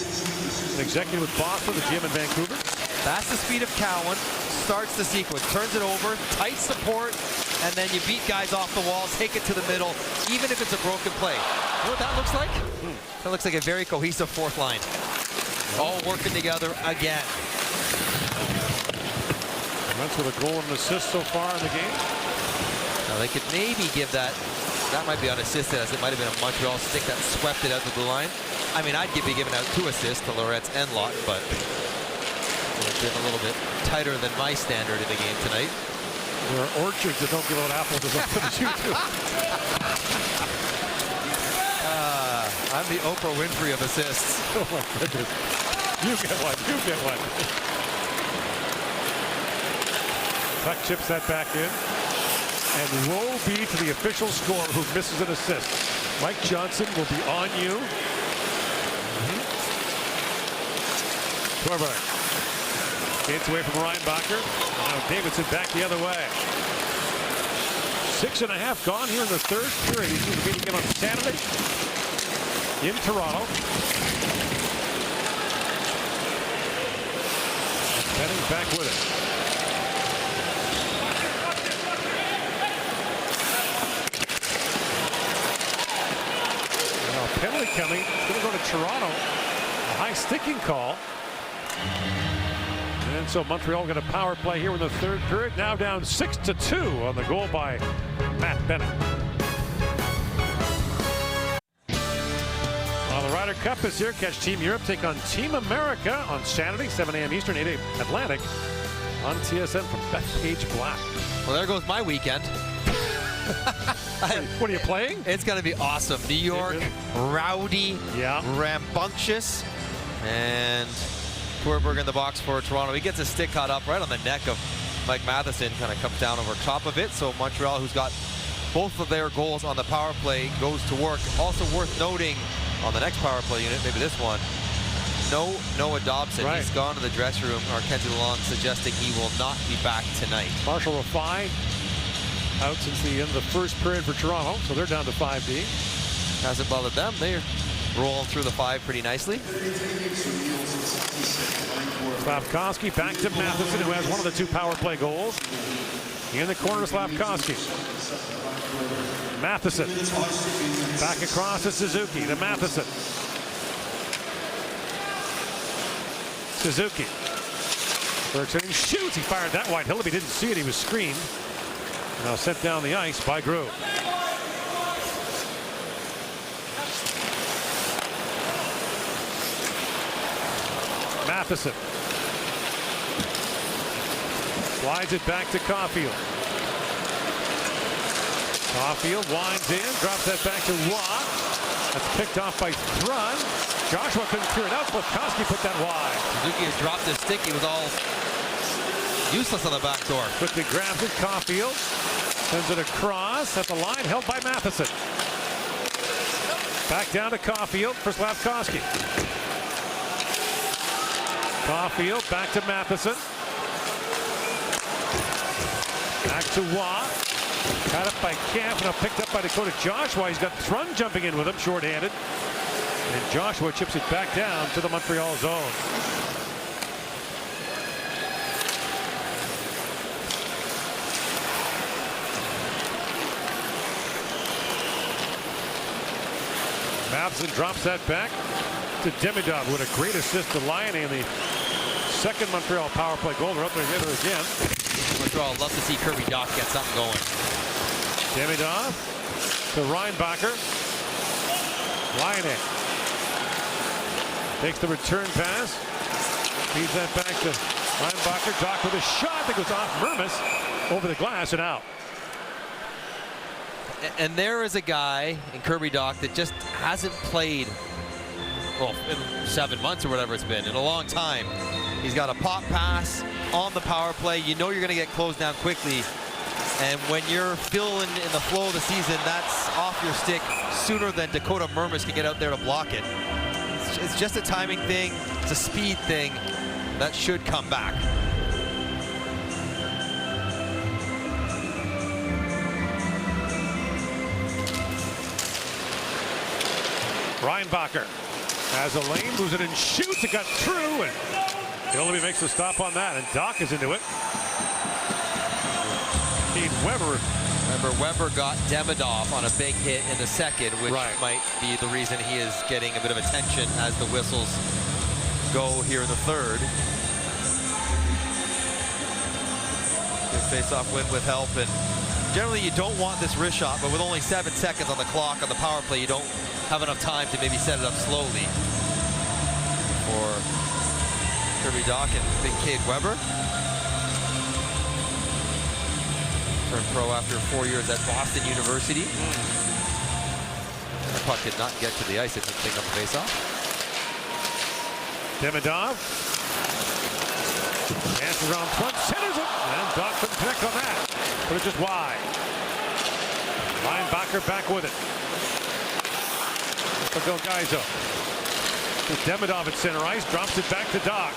executive with Boston, the GM in Vancouver. That's the speed of Cowan. Starts the sequence, turns it over, tight support, and then you beat guys off the wall, take it to the middle, even if it's a broken play. You know what that looks like? That looks like a very cohesive fourth line. All working together again. That's with a goal and an assist so far in the game. Now they could maybe give that might be unassisted, as it might have been a Montreal stick that swept it out the blue line. I mean, I'd be giving out 2 assists to Lorentz and Lott, but it's been a little bit tighter than my standard in the game tonight. There are orchards that don't give out apples as often as you do. I'm the Oprah Winfrey of assists. Oh my goodness. You get one, you get one. Puck chips that back in. And woe be to the official scorer who misses an assist. Mike Johnson will be on you. Torberg gets away from Reinbacher. Now Davidson back the other way. 6.5 gone here in the third period. He's going to be again on Saturday in Toronto. Benning back with it. Penalty coming. It's going to go to Toronto. A high sticking call. And so Montreal got a power play here in the third period. Now down 6-2 on the goal by Matt Benning. Well, the Ryder Cup is here. Catch Team Europe take on Team America on Saturday, 7 a.m. Eastern, 8 a.m. Atlantic on TSN from Bethpage Black. Well, there goes my weekend. What are you playing? It's going to be awesome. New York, rowdy, rambunctious, and Torberg in the box for Toronto. He gets a stick caught up right on the neck of Mike Matheson, kind of comes down over top of it. So Montreal, who's got both of their goals on the power play, goes to work. Also worth noting on the next power play unit, maybe this one, no Noah Dobson. Right. He's gone to the dressing room. Arkenzie Lalonde suggesting he will not be back tonight. Marshall Rafai out since the end of the first period for Toronto, so they're down to 5D. Hasn't bothered them. They're rolling through the 5 pretty nicely. Slafkovsky back to Matheson, who has one of the 2 power play goals. In the corner, Slafkovsky. Matheson back across to Suzuki. To Matheson. Suzuki. Bergson shoots. He fired that wide. Hillaby didn't see it. He was screened. Now sent down the ice by Grove. Matheson. Slides it back to Caulfield. Caulfield winds in, drops that back to Watt. That's picked off by Thrun. Joshua couldn't clear it out. Slafkovsky put that wide. Suzuki has dropped his stick. He was all useless on the back door. Quickly grabs it. Caulfield sends it across at the line, held by Matheson. Back down to Caulfield for Slafkovsky. Caulfield back to Matheson. Back to Watt. Cut up by Camp, now picked up by Dakota Joshua. He's got Thrun jumping in with him, shorthanded. And Joshua chips it back down to the Montreal zone. Matheson drops that back to Demidov with a great assist to Laine and the second Montreal power play goal. They're up there together again. Montreal love to see Kirby Dach get something going. Demidov to Reinbacher. Laine takes the return pass. Feeds that back to Reinbacher. Dach with a shot that goes off Mermis over the glass and out. And there is a guy in Kirby Dach that just hasn't played, well, in 7 months or whatever it's been, in a long time. He's got a pop pass on the power play. You know you're going to get closed down quickly. And when you're feeling in the flow of the season, that's off your stick sooner than Dakota Mermis can get out there to block it. It's just a timing thing. It's a speed thing. That should come back. Reinbacher has a lane, moves it and shoots. It got through, and Hildeby makes the stop on that, and Dach is into it. Weber. Remember, Weber got Demidov on a big hit in the second, which might be the reason he is getting a bit of attention as the whistles go here in the third. Good face-off win with help, and generally you don't want this wrist shot, but with only 7 seconds on the clock on the power play, you don't have enough time to maybe set it up slowly for Kirby Dach and big Cade Weber. Turned pro after 4 years at Boston University. The puck did not get to the ice. It didn't take up the face-off. Demidov. Dances around front, centers it, and Dach couldn't connect on that. But it's just wide. Reinbacher back with it. For Delgaizo. Demidov at center ice, drops it back to Dach.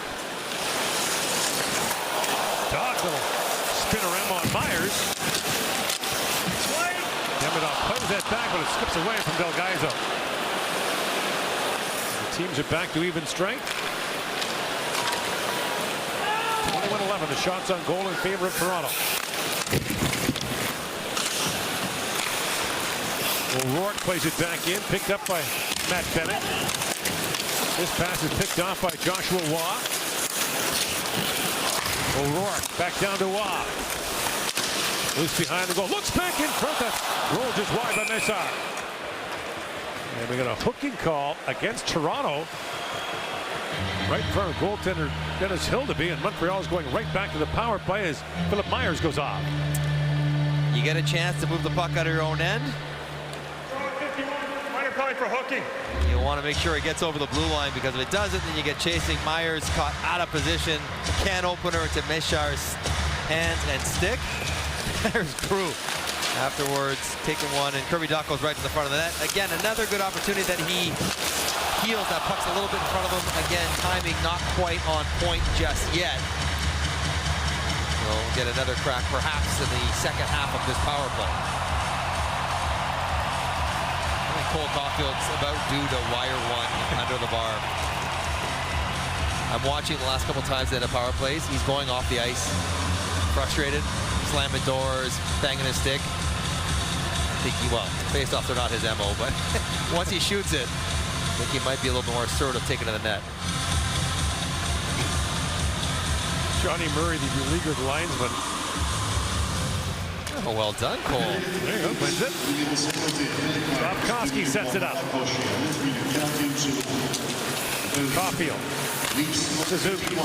Dach little spin around on Myers. Demidov plays that back, but it skips away from Delgaizo. The teams are back to even strength. 21-11, the shots on goal in favor of Toronto. O'Rourke plays it back in, picked up by Matt Bennett. This pass is picked off by Joshua Waugh. O'Rourke back down to Waugh. Loose behind the goal, looks back in front. That roll just wide by Messar. And we got a hooking call against Toronto. Right in front of goaltender Dennis Hildeby, and Montreal is going right back to the power play as Philip Myers goes off. You get a chance to move the puck out of your own end. Minor penalty for hooking. You want to make sure it gets over the blue line, because if it doesn't, then you get chasing. Myers caught out of position. Can opener into Meshar's hands and stick. There's Crew afterwards taking one, and Kirby Dach goes right to the front of the net. Again, another good opportunity that he heals. That puck's a little bit in front of him. Again, timing not quite on point just yet. We'll get another crack perhaps in the second half of this power play. I think Cole Caulfield's about due to wire one under the bar. I'm watching the last couple times in the power plays. He's going off the ice, frustrated, slamming doors, banging his stick. I think well, face-offs are not his MO, but once he shoots it, I think he might be a little bit more assertive taking to the net. Johnny Murray, the beleaguered linesman. Oh, well done, Cole. There you go, wins it. Slafkovsky sets it up. Caulfield. Suzuki.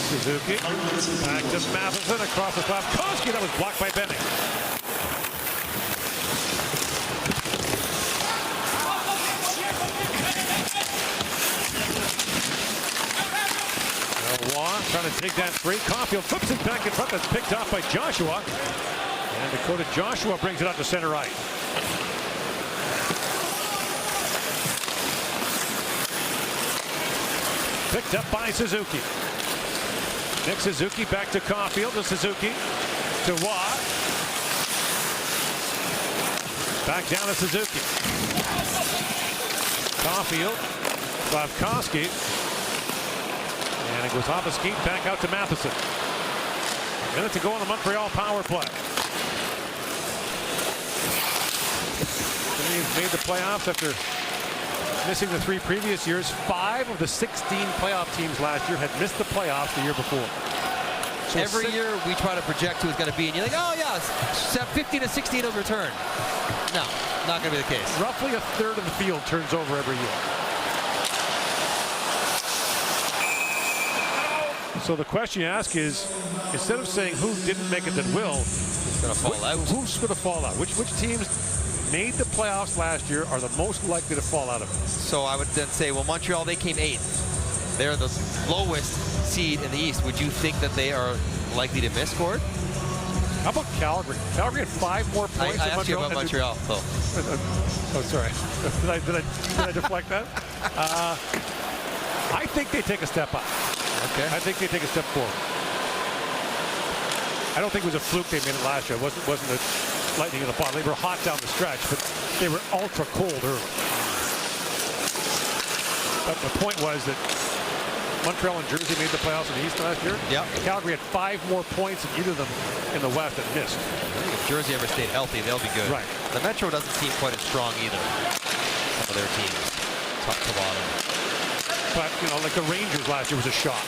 Suzuki. Back to Matheson across the Slafkovsky. That was blocked by Benning. Trying to take that free. Caulfield flips it back in front. That's picked off by Joshua. And Dakota Joshua brings it up to center right. Picked up by Suzuki. Nick Suzuki back to Caulfield. To Suzuki. To Waugh. Back down to Suzuki. Caulfield. Slafkovsky. And it goes off a skate back out to Matheson. A minute to go on the Montreal power play. Canadiens made the playoffs after missing the 3 previous years. 5 of the 16 playoff teams last year had missed the playoffs the year before. So every year we try to project who it's going to be, and you're like, oh yeah, 15 to 16 will return. No, not going to be the case. Roughly a third of the field turns over every year. So the question you ask is, instead of saying who didn't make it that will, who's going to fall out? Who's going to fall out? Which teams made the playoffs last year are the most likely to fall out of it? So I would then say, well, Montreal, they came 8th. They're the lowest seed in the East. Would you think that they are likely to miss, Gord? How about Calgary? Calgary had 5 more points I than asked you about Montreal. So. Oh, sorry. Did I deflect that? I think they take a step up. Okay. I think they take a step forward. I don't think it was a fluke they made it last year. It wasn't a lightning in a bottle. They were hot down the stretch, but they were ultra cold early. But the point was that Montreal and Jersey made the playoffs in the East last year. Yeah. Calgary had 5 more points than either of them in the West that missed. If Jersey ever stayed healthy, they'll be good. Right. The Metro doesn't seem quite as strong either. Some of their teams, top to bottom. But, you know, like the Rangers last year was a shock.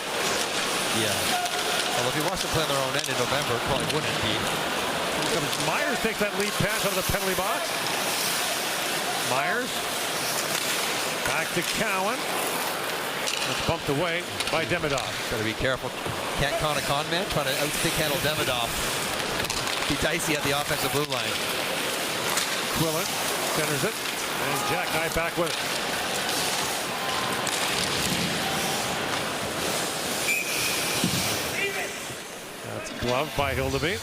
Yeah. Well, if you watch them play on their own end in November, it probably wouldn't be. Myers takes that lead pass out of the penalty box. Myers. Back to Cowan. It's bumped away by Demidov. Got to be careful. Can't count a con man trying to outstick handle Demidov. Be dicey at the offensive blue line. Quillen centers it. And Jack Knight back with it. That's gloved by Hildeby.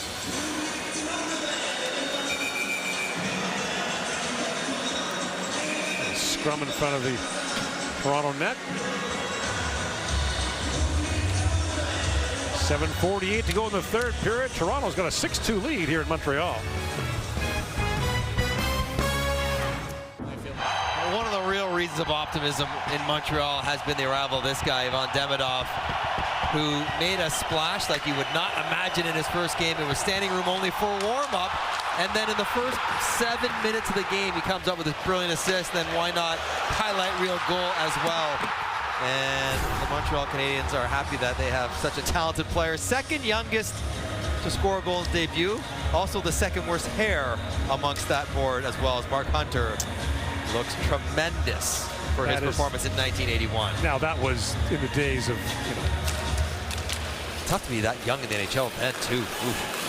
Scrum in front of the Toronto net. 7:48 to go in the third period. Toronto's got a 6-2 lead here in Montreal. One of the real reasons of optimism in Montreal has been the arrival of this guy, Ivan Demidov, who made a splash like you would not imagine in his first game. It was standing room only for warm-up. And then in the first 7 minutes of the game, he comes up with his brilliant assist. Then why not highlight reel goal as well? And the Montreal Canadiens are happy that they have such a talented player. Second youngest to score a goal in his debut. Also the second worst hair amongst that board, as well as Mark Hunter. Looks tremendous for his performance in 1981. Now that was in the days of, you know. Tough to be that young in the NHL then too. Oof.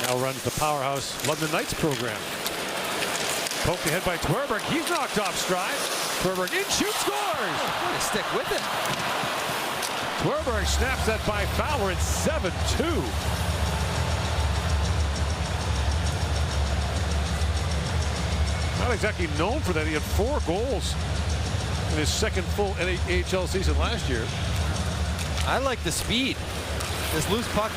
Now runs the powerhouse London Knights program. Poked ahead by Twerberg. He's knocked off stride. Twerberg in, shoots, scores! Stick with it. Twerberg snaps that by Fowler. It's 7-2. Not exactly known for that. He had 4 goals in his second full NHL season last year. I like the speed. This loose puck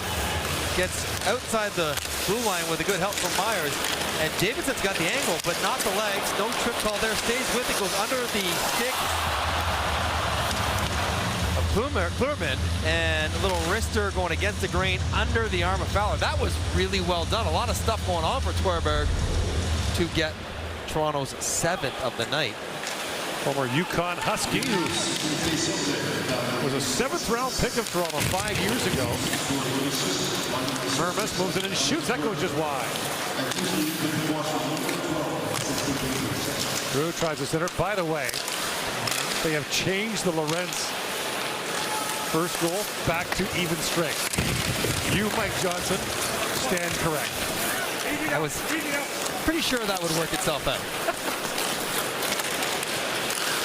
gets outside the blue line with a good help from Myers. And Davidson's got the angle, but not the legs. No trip call there. Stays with it. Goes under the stick of Kluerman. And a little wrister going against the grain under the arm of Fowler. That was really well done. A lot of stuff going on for Twerberg to get Toronto's 7th of the night. Former Yukon Husky, who was a 7th round pick of Toronto 5 years ago. Mermis moves it and shoots. That goes just wide. Drew tries to center. By the way, they have changed the Lorentz first goal back to even strength. You, Mike Johnson, stand correct. I was pretty sure that would work itself out.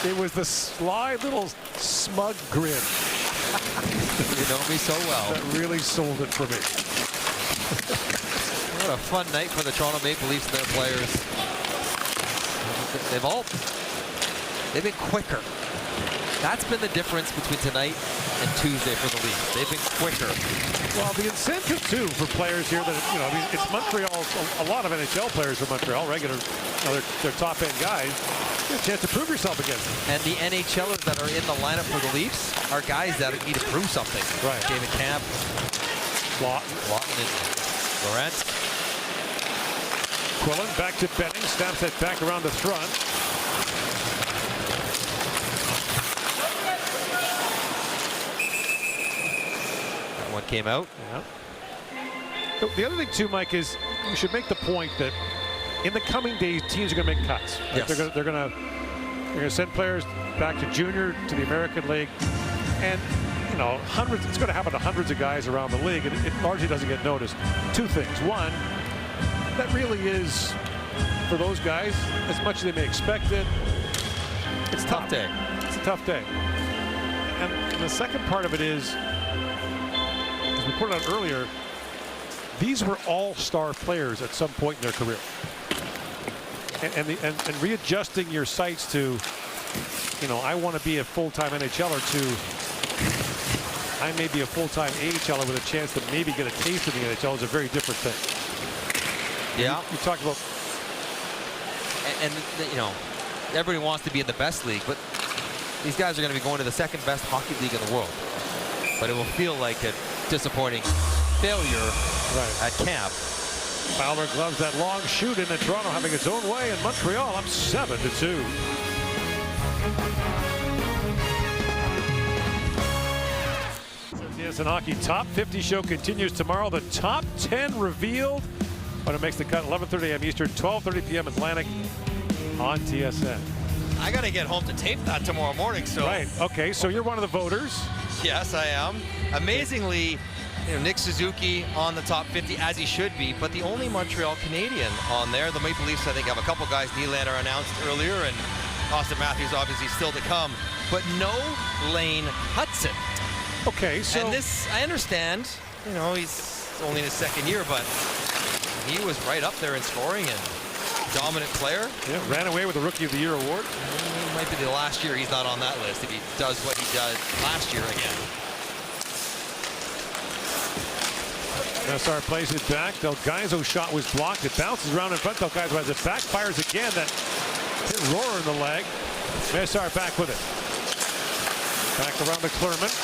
It was the sly little smug grin. You know me so well. That really sold it for me. What a fun night for the Toronto Maple Leafs and their players. They've been quicker. That's been the difference between tonight and Tuesday for the Leafs. They've been quicker. Well, the incentive too for players here that, you know, I mean, it's Montreal. A lot of NHL players from Montreal, regular, you know, they're top end guys. You have a chance to prove yourself against them. And the NHLers that are in the lineup for the Leafs are guys that need to prove something. Right. David Camp, Lawton and Laurent. McQuillan back to Benning. Snaps it back around the front. That one came out. Yeah. The other thing too, Mike, is you should make the point that in the coming days, teams are going to make cuts. Yes. They're going to send players back to junior, to the American League, and you know, hundreds. It's going to happen to hundreds of guys around the league, and it largely doesn't get noticed. Two things. One, that really is for those guys as much as they may expect it. It's Tough day. It's a tough day. And the second part of it is, as we pointed out earlier, these were all-star players at some point in their career. And readjusting your sights to, you know, I want to be a full-time NHLer to I may be a full-time AHLer with a chance to maybe get a taste of the NHL is a very different thing. Yeah. You talk about, and you know, everybody wants to be in the best league, but these guys are going to be going to the second best hockey league in the world. But it will feel like a disappointing failure at camp. Fowler gloves that long shoot in, and Toronto having its own way, and Montreal up 7-2. TSN Hockey Top 50 show continues tomorrow. The top 10 revealed when it makes the cut. 11:30 a.m. Eastern, 12:30 p.m. Atlantic on TSN. I got to get home to tape that tomorrow morning. So right. Okay. So you're one of the voters. Yes, I am. Amazingly, you know, Nick Suzuki on the top 50 as he should be, but the only Montreal Canadian on there. The Maple Leafs, I think, have a couple guys. Nylander announced earlier, and Austin Matthews obviously still to come, but no Lane Hudson. Okay, so and this, I understand, you know, he's only in his second year, but he was right up there in scoring and dominant player. Yeah, ran away with the Rookie of the Year award. It might be the last year he's not on that list if he does what he did last year again. SR plays it back. Del Gaizo's shot was blocked. It bounces around in front. Del Gaizo has it backfires again. That hit Rohrer in the leg. SR back with it. Back around to Clermont.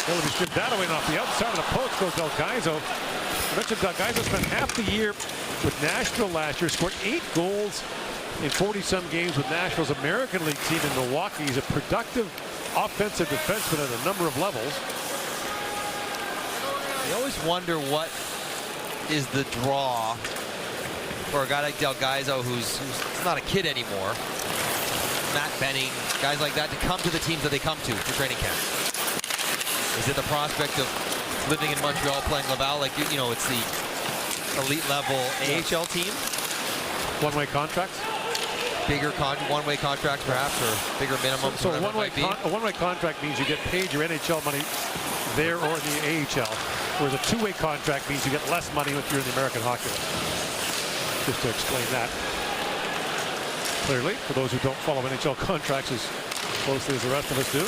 Willoughby stripped that away, and off the outside of the post goes Del Gaizo. I mentioned Del Gaizo spent half the year with Nashville last year, scored 8 goals in 40-some games with Nashville's American League team in Milwaukee. He's a productive offensive defenseman at a number of levels. You always wonder what is the draw for a guy like Del Gaizo, who's not a kid anymore. Matt Benning, guys like that, to come to the teams that they come to for training camp. Is it the prospect of living in Montreal, playing Laval, like you know, it's the elite level AHL team? One-way contracts? Bigger one-way contracts, perhaps, or bigger minimums. So a one-way contract means you get paid your NHL money there or in the AHL, whereas a two-way contract means you get less money if you're in the American Hockey League. Just to explain that clearly for those who don't follow NHL contracts as closely as the rest of us do.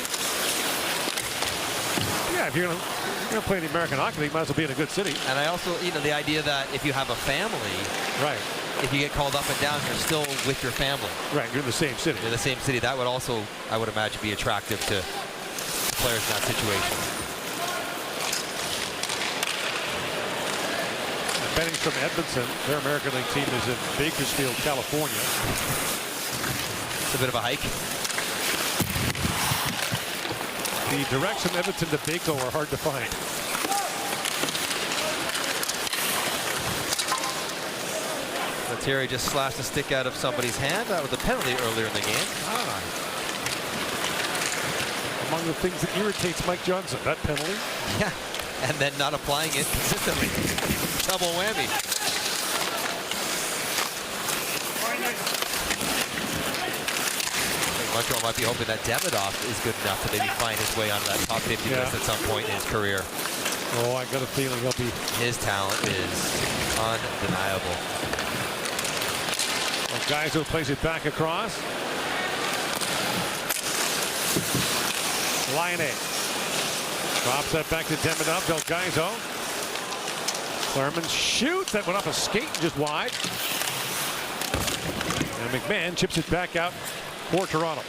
Yeah, if you're gonna play in the American Hockey League, might as well be in a good city. And I also, you know, the idea that if you have a family, right, if you get called up and down, you're still with your family. Right, you're in the same city. You're in the same city. That would also, I would imagine, be attractive to players in that situation. Benning from Edmonton, their American League team is in Bakersfield, California. It's a bit of a hike. The directs from Edmonton to Baco are hard to find. Terry just slashed a stick out of somebody's hand. That was a penalty earlier in the game. Among the things that irritates Mike Johnson, that penalty. Yeah, and then not applying it consistently. Double whammy. Montreal might be hoping that Demidov is good enough to maybe find his way onto that top 50 list at some point in his career. Oh, I got a feeling he'll be. His talent is undeniable. Well, Gaizo plays it back across. Line A. Drops that back to Demidov. Del Gaizo. Clermont shoots. That went off a skate just wide. And McMahon chips it back out for Toronto.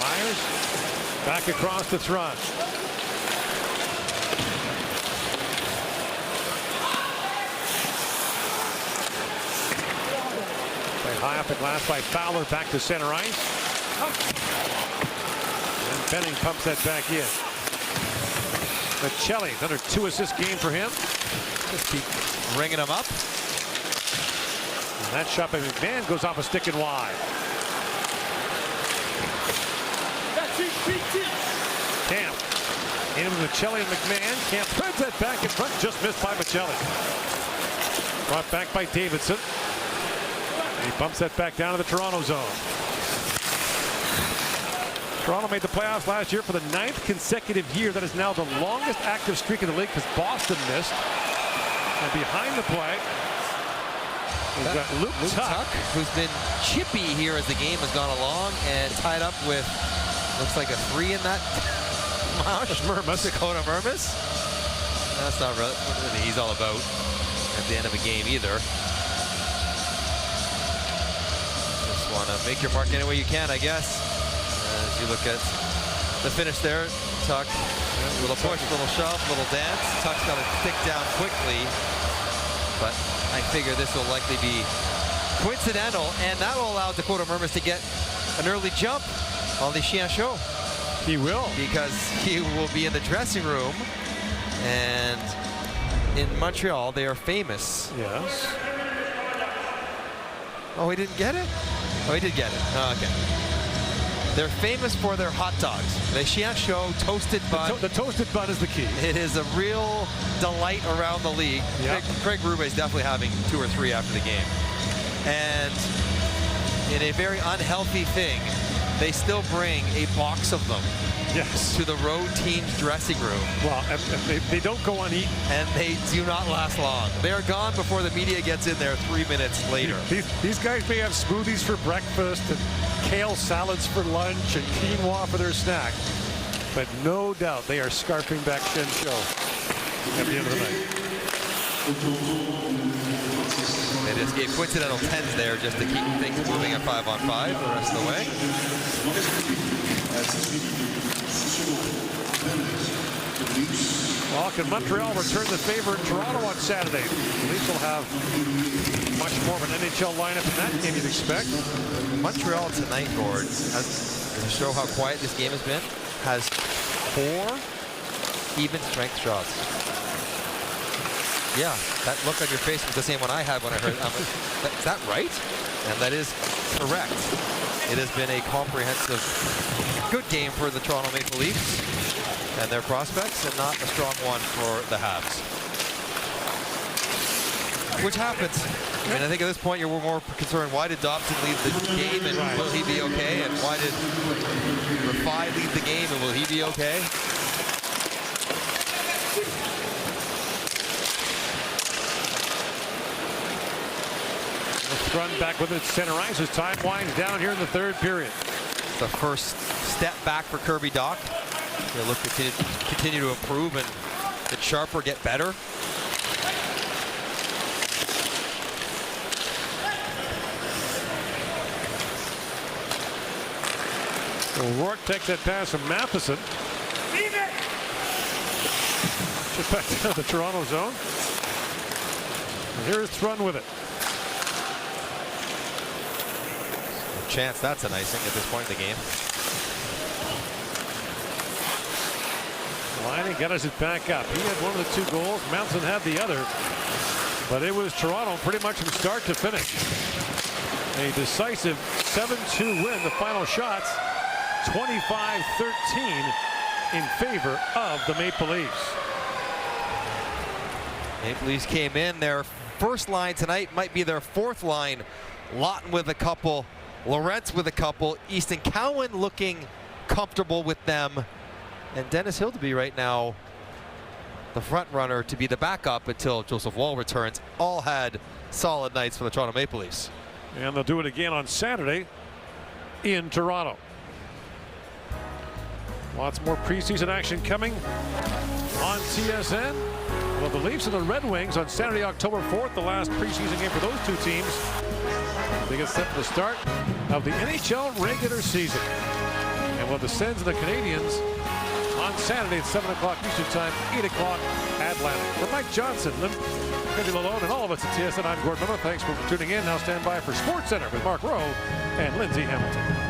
Myers back across to Thron. High off the glass by Fowler, back to center ice. And Benning pumps that back in. Michelli, another 2-assist game for him. Just keep ringing him up. And that shot by McMahon goes off a stick and wide. Camp. In with Michelli and McMahon. Camp threads that back in front, just missed by Michelli. Brought back by Davidson. And he bumps that back down to the Toronto zone. Toronto made the playoffs last year for the 9th consecutive year. That is now the longest active streak in the league because Boston missed. And behind the play, we've got Luke Tuck, who's been chippy here as the game has gone along and tied up with, looks like a 3 in that. Dakota Mermis. That's not really what he's all about at the end of a game either. Just want to make your mark any way you can, I guess. As you look at the finish there, Tuck, a little push, a little shove, a little dance. Tuck's got to stick down quickly, but I figure this will likely be coincidental, and that will allow Dakota Mermis to get an early jump on the Chien Show. He will. Because he will be in the dressing room, and in Montreal, they are famous. Yes. Oh, he didn't get it? Oh, he did get it. Oh, okay. They're famous for their hot dogs. The Chien Show toasted bun. The toasted bun is the key. It is a real delight around the league. Yep. Craig Berube is definitely having 2 or 3 after the game. And in a very unhealthy thing, they still bring a box of them. Yes. To the road team's dressing room. Well, and they don't go uneaten. And they do not last long. They are gone before the media gets in there 3 minutes later. These guys may have smoothies for breakfast and kale salads for lunch and quinoa for their snack. But no doubt they are scarfing back Chien Show at the end of the night. They just gave coincidental 10s there just to keep things moving at 5-on-5 the rest of the way. Well, can Montreal return the favor in Toronto on Saturday? The Leafs will have much more of an NHL lineup in that game you'd expect. Montreal tonight, Gord, to show how quiet this game has been, has 4 even strength shots. Yeah, that look on your face was the same one I had when I heard. Is that right? And that is correct. It has been a comprehensive, good game for the Toronto Maple Leafs and their prospects, and not a strong one for the Habs. Which happens. I mean, I think at this point you're more concerned, why did Dobson leave the game and will he be okay? And why did Rafai leave the game and will he be okay? Run back with it center ice as time winds down here in the 3rd period. The first step back for Kirby Dach. He'll look to continue to improve and get sharper, get better. O'Rourke takes that pass from Matheson. Just back to the Toronto zone. And here's Thrun with it. Chance that's an icing at this point in the game. Liney got us it back up. He had one of the 2 goals. Matheson had the other. But it was Toronto pretty much from start to finish. A decisive 7-2 win. The final shots 25-13 in favor of the Maple Leafs. Maple Leafs came in. Their first line tonight might be their 4th line. Lawton with a couple. Lorentz with a couple. Easton Cowan looking comfortable with them. And Dennis Hildeby right now, the front runner to be the backup until Joseph Woll returns. All had solid nights for the Toronto Maple Leafs. And they'll do it again on Saturday in Toronto. Lots more preseason action coming on TSN. Well, the Leafs and the Red Wings on Saturday, October 4th, the last preseason game for those 2 teams. They get set for the start of the NHL regular season. And with the Sens and the Canadiens on Saturday at 7 o'clock Eastern Time, 8 o'clock Atlantic. For Mike Johnson, Lindsay Malone, and all of us at TSN, I'm Gordon Miller. Thanks for tuning in. Now stand by for SportsCenter with Mark Rowe and Lindsay Hamilton.